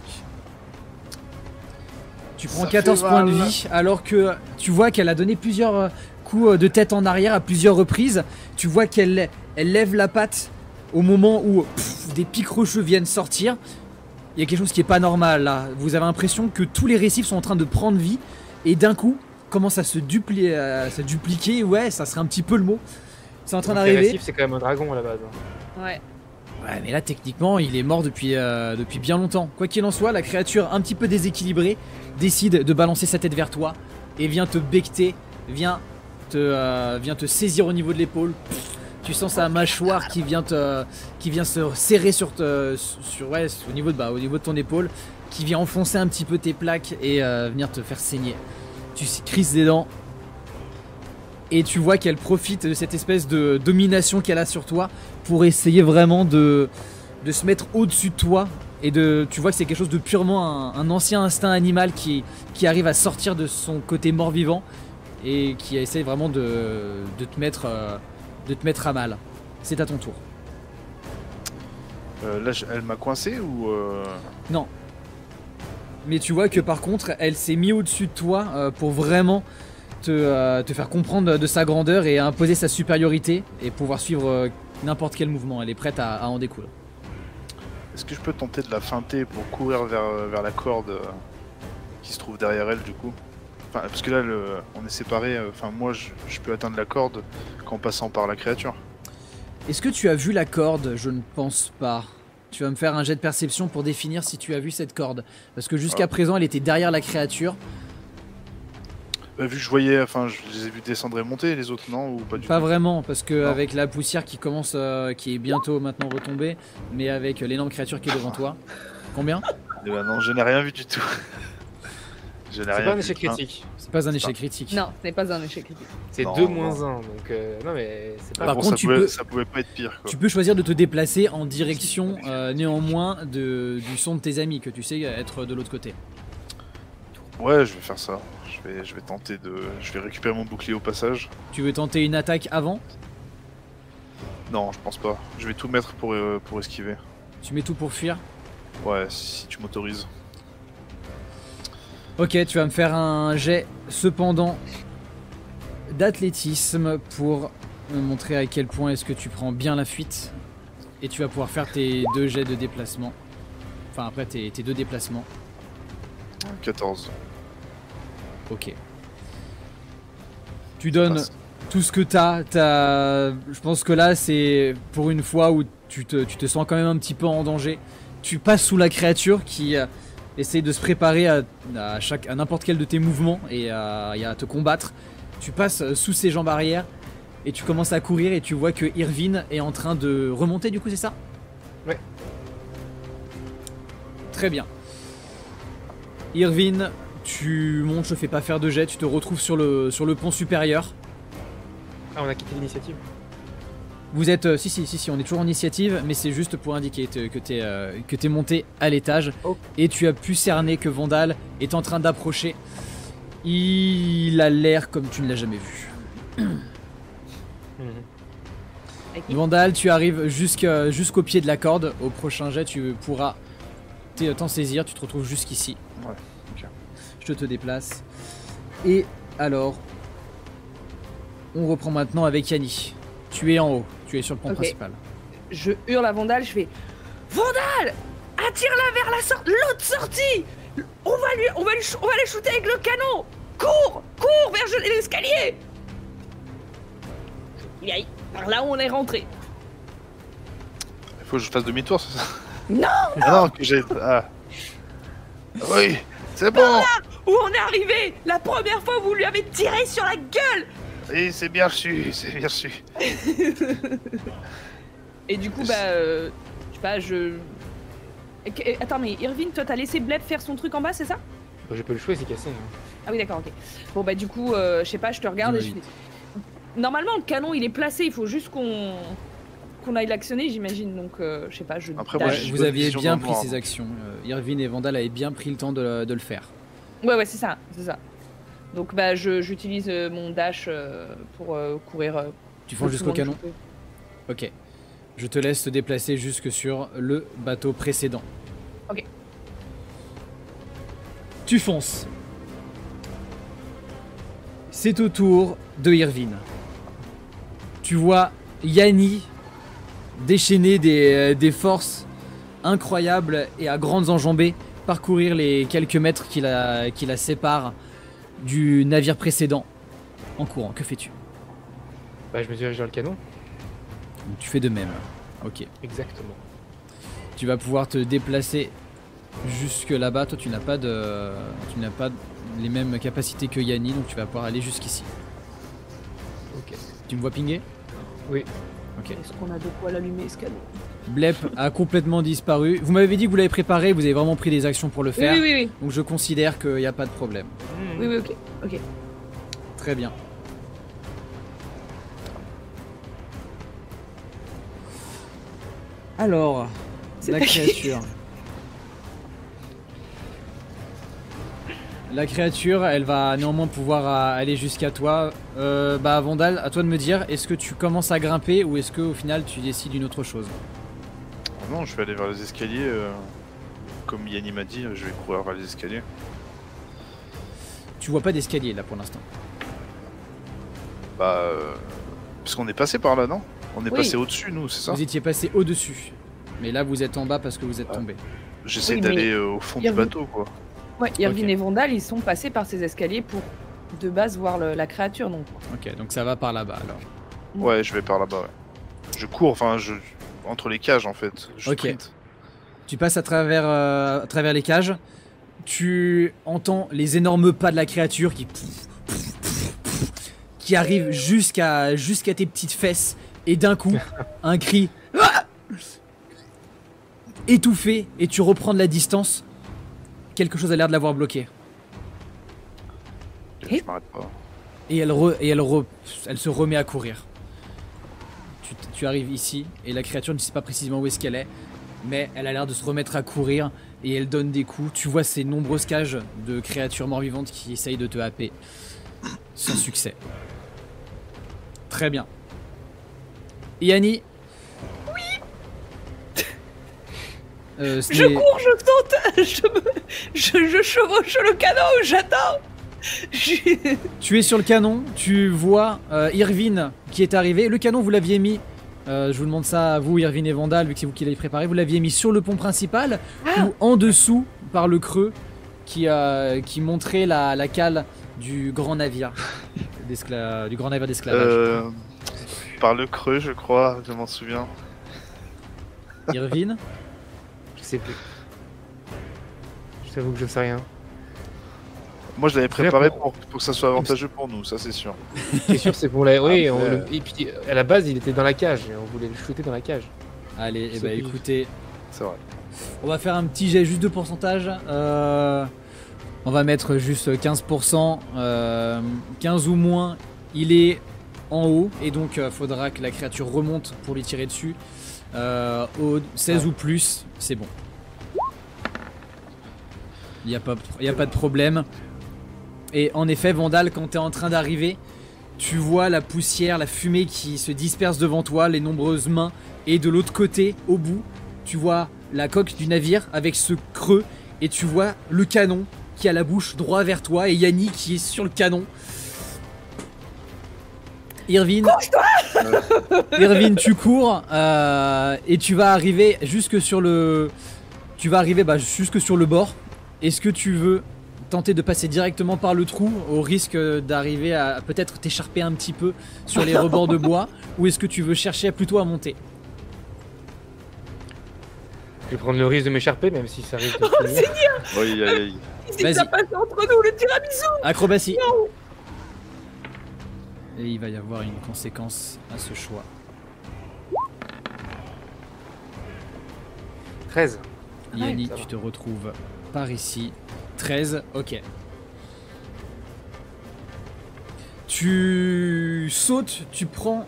Tu prends Ça 14 fait points de mal. vie alors que tu vois qu'elle a donné plusieurs coups de tête en arrière à plusieurs reprises. Tu vois qu'elle lève la patte au moment où des pics rocheux viennent sortir, il y a quelque chose qui est pas normal là. Vous avez l'impression que tous les récifs sont en train de prendre vie et d'un coup commence à se dupliquer. Ouais, ça serait un petit peu le mot. C'est en train d'arriver. Le récif, c'est quand même un dragon à la base. Ouais. Ouais, mais là techniquement il est mort depuis bien longtemps. Quoi qu'il en soit, la créature un petit peu déséquilibrée décide de balancer sa tête vers toi et vient te becqueter, vient te saisir au niveau de l'épaule. Tu sens sa mâchoire qui vient se serrer au niveau de ton épaule, qui vient enfoncer un petit peu tes plaques et venir te faire saigner. Tu crisses des dents et tu vois qu'elle profite de cette espèce de domination qu'elle a sur toi pour essayer vraiment de se mettre au-dessus de toi. Et tu vois que c'est quelque chose de purement un ancien instinct animal qui arrive à sortir de son côté mort-vivant et qui essaie vraiment de te mettre à mal. C'est à ton tour. Là, elle m'a coincé ou Non. Mais tu vois que par contre, elle s'est mise au-dessus de toi pour vraiment te faire comprendre de sa grandeur et imposer sa supériorité et pouvoir suivre n'importe quel mouvement. Elle est prête à en découdre. Est-ce que je peux tenter de la feinter pour courir vers la corde qui se trouve derrière elle du coup? Enfin, parce que là, on est séparés. Enfin, moi, je peux atteindre la corde qu'en passant par la créature. Est-ce que tu as vu la corde? Je ne pense pas. Tu vas me faire un jet de perception pour définir si tu as vu cette corde. Parce que jusqu'à présent, elle était derrière la créature. Vu que je voyais, enfin, je les ai vus descendre et monter, les autres, non? Ou pas du tout? Pas vraiment, parce que avec la poussière qui commence, qui est bientôt maintenant retombée, mais avec l'énorme créature qui est devant toi. Combien? Eh ben non, je n'ai rien vu du tout. C'est pas un échec critique. C'est pas un échec critique. Non, ce n'est pas un échec critique. C'est Non, 2 non. moins 1, donc non mais c'est pas... Par Bon, contre, ça pouvait pas être pire, quoi. Tu peux choisir de te déplacer en direction néanmoins du son de tes amis, que tu sais être de l'autre côté. Ouais, je vais faire ça. Je vais tenter de... Je vais récupérer mon bouclier au passage. Tu veux tenter une attaque avant? Non, je pense pas. Je vais tout mettre pour esquiver. Tu mets tout pour fuir? Ouais, si tu m'autorises. Ok, tu vas me faire un jet cependant d'athlétisme pour me montrer à quel point est-ce que tu prends bien la fuite. Et tu vas pouvoir faire tes 2 jets de déplacement. Enfin après tes 2 déplacements. 14. Ok. Tu donnes Passe. tout ce que t'as. Je pense que là c'est pour une fois où tu te sens quand même un petit peu en danger. Tu passes sous la créature qui essaye de se préparer à n'importe quel de tes mouvements et à te combattre. Tu passes sous ses jambes arrière et tu commences à courir et tu vois que Irvine est en train de remonter, du coup c'est ça? Ouais. Très bien. Irvine, tu montes, je te fais pas faire de jet, tu te retrouves sur le pont supérieur. Ah, on a quitté l'initiative. Vous êtes... si, on est toujours en initiative, mais c'est juste pour indiquer que t'es monté à l'étage. Oh. Et tu as pu cerner que Vandal est en train d'approcher. Il a l'air comme tu ne l'as jamais vu. Vandal, tu arrives jusqu'au pied de la corde. Au prochain jet, tu pourras t'en saisir. Tu te retrouves jusqu'ici. Ouais, ok. Je te déplace. Et alors, on reprend maintenant avec Yanni. Tu es en haut, tu es sur le pont principal. Je hurle à Vandal, je fais Vandal, attire-la vers l'autre sortie. On va les shooter avec le canon. Cours vers l'escalier. Il aille par là où on est rentré. Il faut que je fasse demi-tour, c'est ça? Non. Ah non, que j'ai... Ah. Oui, c'est bon. Par là où on est arrivé la première fois où vous lui avez tiré sur la gueule. Oui, c'est bien reçu, c'est bien reçu. Et du coup, je sais pas, Attends, mais Irvine, toi, t'as laissé Bleb faire son truc en bas, c'est ça? J'ai pas le choix, c'est cassé. Ah oui, d'accord, ok. Bon, du coup, je sais pas, je te regarde et je fais... Normalement, le canon, il est placé, il faut juste qu'on aille l'actionner, j'imagine, donc je sais pas, je... Après, moi, Vous aviez bien pris ces actions. Irvine et Vandal avaient bien pris le temps de le faire. Ouais, c'est ça. Donc, j'utilise mon dash pour courir... Tu fonces jusqu'au canon? Ok. Je te laisse te déplacer jusque sur le bateau précédent. Ok. Tu fonces. C'est au tour de Irvine. Tu vois Yanni déchaîner des forces incroyables et à grandes enjambées, parcourir les quelques mètres qui la séparent du navire précédent en courant. Que fais-tu? Bah, je me dirige vers le canon. Donc, tu fais de même. Ok. Exactement. Tu vas pouvoir te déplacer jusque là-bas. Toi, tu n'as pas les mêmes capacités que Yanni, donc tu vas pouvoir aller jusqu'ici. Ok. Tu me vois pinguer? Oui. Ok. Est-ce qu'on a de quoi l'allumer ce canon? Blep a complètement disparu. Vous m'avez dit que vous l'avez préparé, vous avez vraiment pris des actions pour le faire. Oui. Donc je considère qu'il n'y a pas de problème. Oui, ok. Très bien. Alors, C'est la pas- créature. La créature, elle va néanmoins pouvoir aller jusqu'à toi. Bah Vandal, à toi de me dire, est-ce que tu commences à grimper ou est-ce que au final tu décides d'une autre chose? Non, je vais aller vers les escaliers. Comme Yanni m'a dit, je vais courir vers les escaliers. Tu vois pas d'escalier là pour l'instant. Bah. Parce qu'on est passé par là, non? On est Oui. passé au-dessus, nous, c'est ça? Vous étiez passé au-dessus. Mais là vous êtes en bas parce que vous êtes tombé. J'essaie Oui, d'aller au fond du Irvine- bateau, quoi. Ouais, Irvine Ok. et Vandal, ils sont passés par ces escaliers pour de base voir la créature, donc. Ok, donc ça va par là-bas alors. Ouais, je vais par là-bas, ouais. Je cours, enfin, entre les cages, en fait. Je Ok. sprint. Tu passes à travers les cages. Tu entends les énormes pas de la créature qui arrivent jusqu'à tes petites fesses. Et d'un coup, un cri étouffé. Et tu reprends de la distance. Quelque chose a l'air de l'avoir bloqué. Je m'arrête pas. Et elle se remet à courir. Tu arrives ici et la créature ne sait pas précisément où est-ce qu'elle est, mais elle a l'air de se remettre à courir et elle donne des coups. Tu vois ces nombreuses cages de créatures mort-vivantes qui essayent de te happer. Sans succès. Très bien. Yanni. Oui. Je cours, je saute, je chevauche le canon, j'attends. Tu es sur le canon, tu vois Irvine qui est arrivé. Le canon, vous l'aviez mis, je vous demande ça à vous, Irvine et Vandal, vu que c'est vous qui l'avez préparé, vous l'aviez mis sur le pont principal ou en dessous, par le creux, qui montrait la cale du grand navire d'esclavage. Par le creux, je crois, je m'en souviens. Irvine, Je sais plus. Je t'avoue que je sais rien. Moi, je l'avais préparé pour que ça soit avantageux pour nous, ça c'est sûr. Ce qui est sûr, c'est qu'on l'a. Oui, Après, et puis à la base, il était dans la cage. Et on voulait le shooter dans la cage. allez, eh C'est ben, pire. écoutez, C'est vrai. on va faire un petit jet juste de pourcentage. On va mettre juste 15%. 15 ou moins, il est en haut. Et donc, faudra que la créature remonte pour lui tirer dessus. Au 16 ou plus, c'est bon. Il n'y a pas de problème. Et en effet, Vandal, quand tu es en train d'arriver, tu vois la poussière, la fumée qui se disperse devant toi, les nombreuses mains. Et de l'autre côté, au bout, tu vois la coque du navire avec ce creux. Et tu vois le canon qui a la bouche droit vers toi. Et Yanni qui est sur le canon. Irvine, tu cours et tu vas arriver jusque sur le bord. Est-ce que tu veux tenter de passer directement par le trou au risque d'arriver à peut-être t'écharper un petit peu sur les rebords de bois, ou est-ce que tu veux chercher plutôt à monter? Je vais prendre le risque de m'écharper, même si ça risque de finir. Oui, aïe. Si ça Vas-y. passe entre nous, le tiramisu. Acrobatie. Et il va y avoir une conséquence à ce choix. 13. Yanni, ça va. tu te retrouves par ici. 13, ok. Tu sautes, tu prends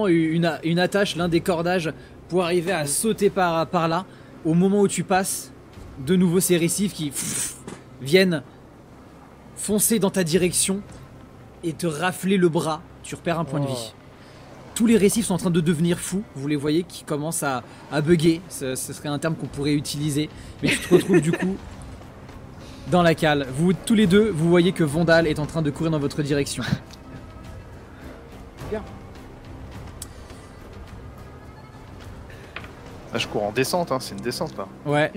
une attache, l'un des cordages, pour arriver à sauter par là. Au moment où tu passes, de nouveau ces récifs qui viennent foncer dans ta direction et te rafler le bras. Tu repères un point de vie. Tous les récifs sont en train de devenir fous. Vous les voyez qui commencent à bugger. Ce serait un terme qu'on pourrait utiliser. Mais tu te retrouves du coup dans la cale. Vous tous les deux, vous voyez que Vandal est en train de courir dans votre direction. Bien. Ah, je cours en descente, hein, c'est une descente là. Ouais.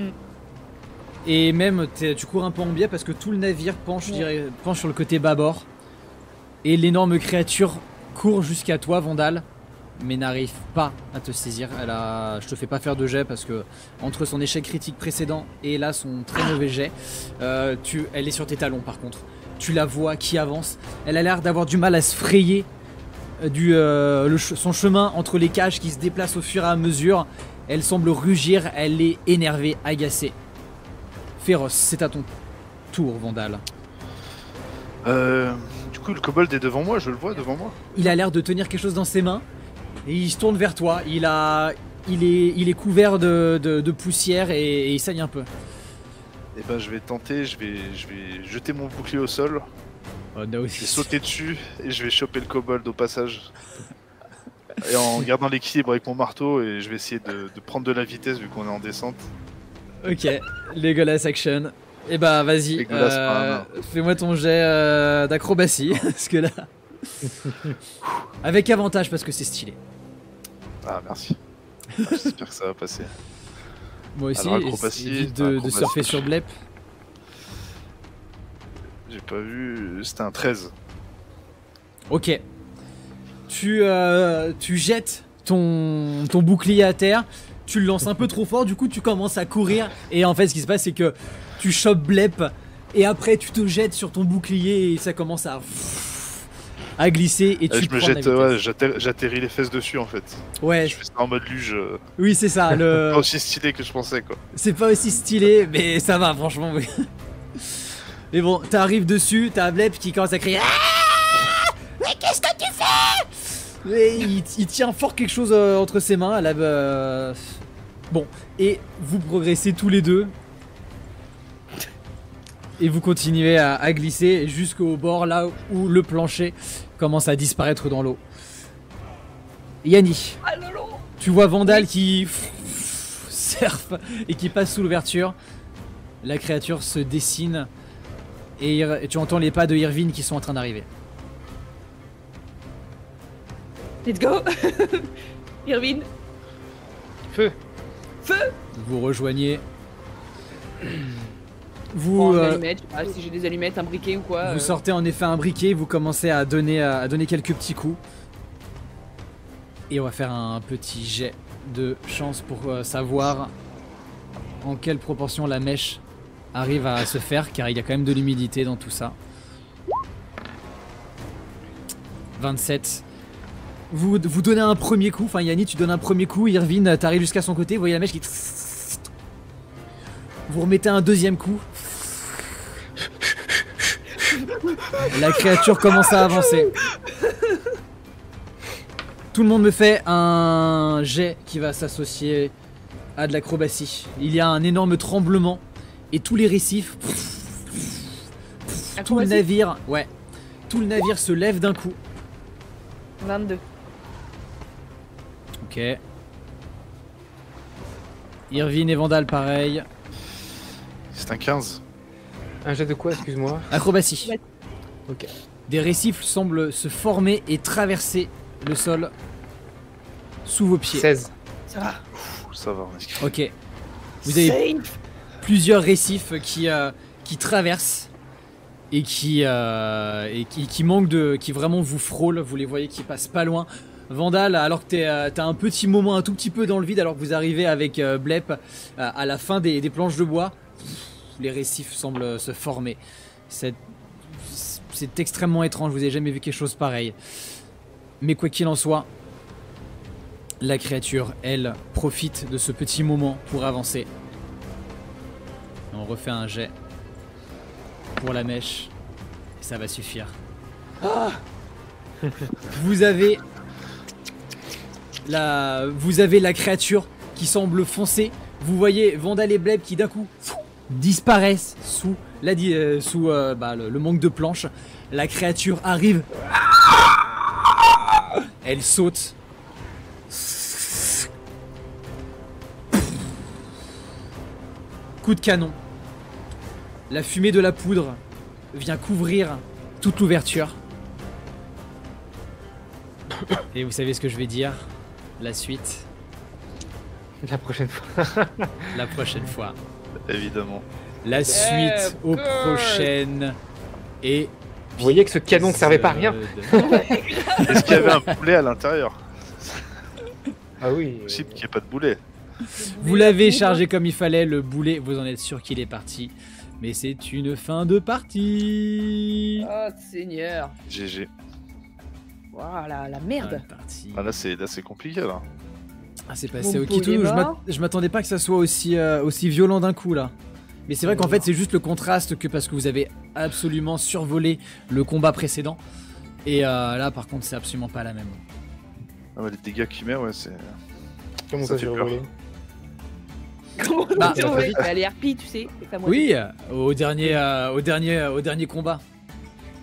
Et même, tu cours un peu en biais parce que tout le navire penche, penche sur le côté bâbord. Et l'énorme créature court jusqu'à toi, Vandal, mais n'arrive pas à te saisir. Je te fais pas faire de jet parce que entre son échec critique précédent et là son très mauvais jet, elle est sur tes talons par contre. Tu la vois qui avance. Elle a l'air d'avoir du mal à se frayer son chemin entre les cages qui se déplacent au fur et à mesure. Elle semble rugir, elle est énervée, agacée. Féroce, c'est à ton tour, Vandal. Du coup, le kobold est devant moi, je le vois devant moi. Il a l'air de tenir quelque chose dans ses mains et il se tourne vers toi. Il est couvert de poussière et il saigne un peu. Et ben, je vais tenter, je vais jeter mon bouclier au sol. Oh, no. Je vais sauter dessus et je vais choper le kobold au passage. Et en gardant l'équilibre avec mon marteau, et je vais essayer de prendre de la vitesse vu qu'on est en descente. Ok, Legolas action. Et bah vas-y, fais-moi ton jet d'acrobatie, parce que là... Avec avantage parce que c'est stylé. Ah merci. J'espère que ça va passer. Moi aussi, alors, acrobatie, évite de surfer sur Blep. J'ai pas vu, c'était un 13. Ok. Tu jettes ton bouclier à terre, tu le lances un peu trop fort, du coup tu commences à courir et en fait ce qui se passe c'est que tu chopes Blep et après tu te jettes sur ton bouclier et ça commence à glisser et tu je me jette, ouais, j'atterris les fesses dessus en fait. Ouais. Je fais ça en mode luge. Oui c'est ça. C'est pas aussi stylé que je pensais quoi. C'est pas aussi stylé mais ça va franchement oui. Mais bon, t'arrives dessus, t'as Blep qui commence à crier. Mais qu'est-ce que tu fais? Et il tient fort quelque chose entre ses mains. Bon, et vous progressez tous les deux. Et vous continuez à glisser jusqu'au bord là où le plancher commence à disparaître dans l'eau. Yanni, tu vois Vandal qui surfe et qui passe sous l'ouverture. La créature se dessine et tu entends les pas de Irvine qui sont en train d'arriver. Let's go. Irvine. Feu. Vous rejoignez. Prends une allumette, je sais pas si j'ai des allumettes, un briquet ou quoi. Vous sortez en effet un briquet, vous commencez à donner quelques petits coups. Et on va faire un petit jet de chance pour savoir en quelle proportion la mèche arrive à se faire, car il y a quand même de l'humidité dans tout ça. 27. Vous donnez un premier coup, enfin Yanni tu donnes un premier coup, Irvine t'arrives jusqu'à son côté, vous voyez la mèche qui... Vous remettez un deuxième coup. La créature commence à avancer. Tout le monde me fait un jet qui va s'associer à de l'acrobatie. Il y a un énorme tremblement et tous les récifs... Tout le navire... Ouais. Tout le navire se lève d'un coup. 22. Ok. Irvine et Vandal pareil. C'est un 15. Un jet de quoi, excuse-moi? Acrobatie. Ok. Des récifs semblent se former et traverser le sol sous vos pieds. 16. Ça va. Ça va, on est... Ok. Vous avez plusieurs récifs qui traversent et qui manquent de... qui vraiment vous frôlent. Vous les voyez qui passent pas loin. Vandal, alors que t'as un petit moment un tout petit peu dans le vide, alors que vous arrivez avec Blep à la fin des planches de bois, les récifs semblent se former. C'est extrêmement étrange, vous avez jamais vu quelque chose pareil. Mais quoi qu'il en soit, la créature, elle, profite de ce petit moment pour avancer. On refait un jet pour la mèche, et ça va suffire. Ah vous avez la créature qui semble foncer. Vous voyez Vandal et Bleb qui d'un coup disparaissent sous le manque de planches. La créature arrive. Elle saute. Coup de canon. La fumée de la poudre vient couvrir toute l'ouverture. Et vous savez ce que je vais dire? La suite. La prochaine fois. La prochaine fois. Évidemment. La suite of aux course. prochaines. Et Vous voyez que ce canon ne servait pas à rien. Est-ce qu'il y avait un boulet à l'intérieur? Ah oui. C'est possible qu'il n'y ait pas de boulet. Vous l'avez chargé comme il fallait, le boulet, vous en êtes sûr qu'il est parti. Mais c'est une fin de partie. Oh Seigneur. GG. Voilà, la merde. Partie. Ah, là, c'est compliqué, là. Ah, c'est passé Mon au pot, il Kitou. est mort. Je m'attendais pas que ça soit aussi violent d'un coup là. Mais c'est vrai qu'en fait, c'est juste le contraste que parce que vous avez absolument survolé le combat précédent. Et là, par contre, c'est absolument pas la même. Ah, ouais, les dégâts qu'il met, ouais, c'est. Comment Ça ça, fait j'ai peur. volé? Comment Bah, tu vois, il les harpies, tu sais. c'est à moi. Oui, au dernier combat.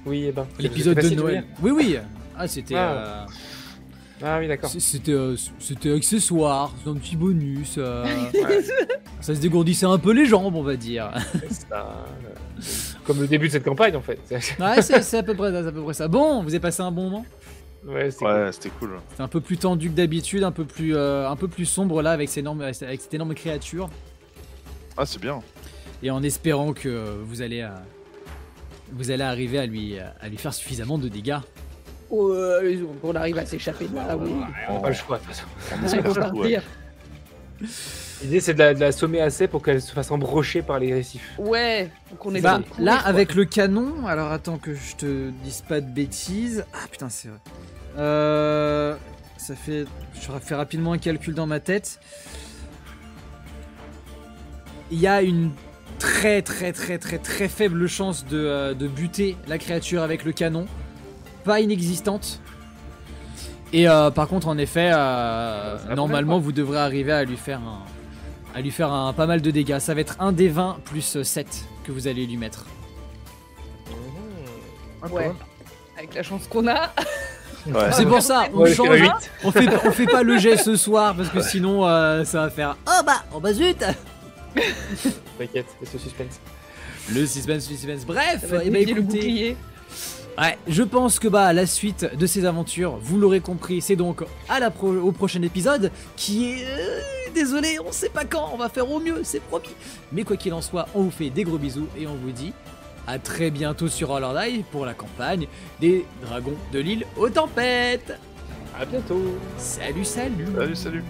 Oui, eh ben. L'épisode c'est de facile Noël. lire. Oui, oui. Ah, c'était. Ah. Ah oui, d'accord. C'était accessoire, c'est un petit bonus. Ça se dégourdissait un peu les jambes, on va dire. Comme le début de cette campagne, en fait. Ouais, c'est à peu près ça, c'est à peu près ça. Bon, vous avez passé un bon moment. Ouais, c'est Ouais, c'était cool. C'est un peu plus tendu que d'habitude, un peu plus sombre là avec cette énorme créature. Ah, c'est bien. Et en espérant que vous allez arriver à lui faire suffisamment de dégâts. Oh, on arrive à s'échapper de là, oui. On n'a pas le choix, de toute façon. On Il faut espère tout, ouais. partir. L'idée, c'est de la sommer assez pour qu'elle se fasse embrocher par les récifs. Ouais, donc on est Bah, dans le courir, là, quoi. avec le canon, alors attends que je te dise pas de bêtises. Ah putain, c'est vrai. Ça fait. Je fais rapidement un calcul dans ma tête. Il y a une très faible chance de buter la créature avec le canon. Pas inexistante. Et par contre, en effet, normalement, vous devrez arriver à lui faire un pas mal de dégâts. Ça va être un des 20 plus 7 que vous allez lui mettre. Ouais, avec la chance qu'on a. Ouais. C'est pour ça, on Ouais, change. c'est 8. On fait pas le jet ce soir parce que sinon ça va faire oh bah zut. T'inquiète, c'est ce suspense. Le suspense. Bref, Ça va eh ben, dévier le écoutez, bouclier. ouais, je pense que la suite de ces aventures, vous l'aurez compris, c'est donc au prochain épisode qui est désolé, on sait pas quand, on va faire au mieux, c'est promis. Mais quoi qu'il en soit, on vous fait des gros bisous et on vous dit à très bientôt sur Roll or Die pour la campagne des Dragons de l'île aux Tempêtes. À bientôt. Salut. Salut, salut.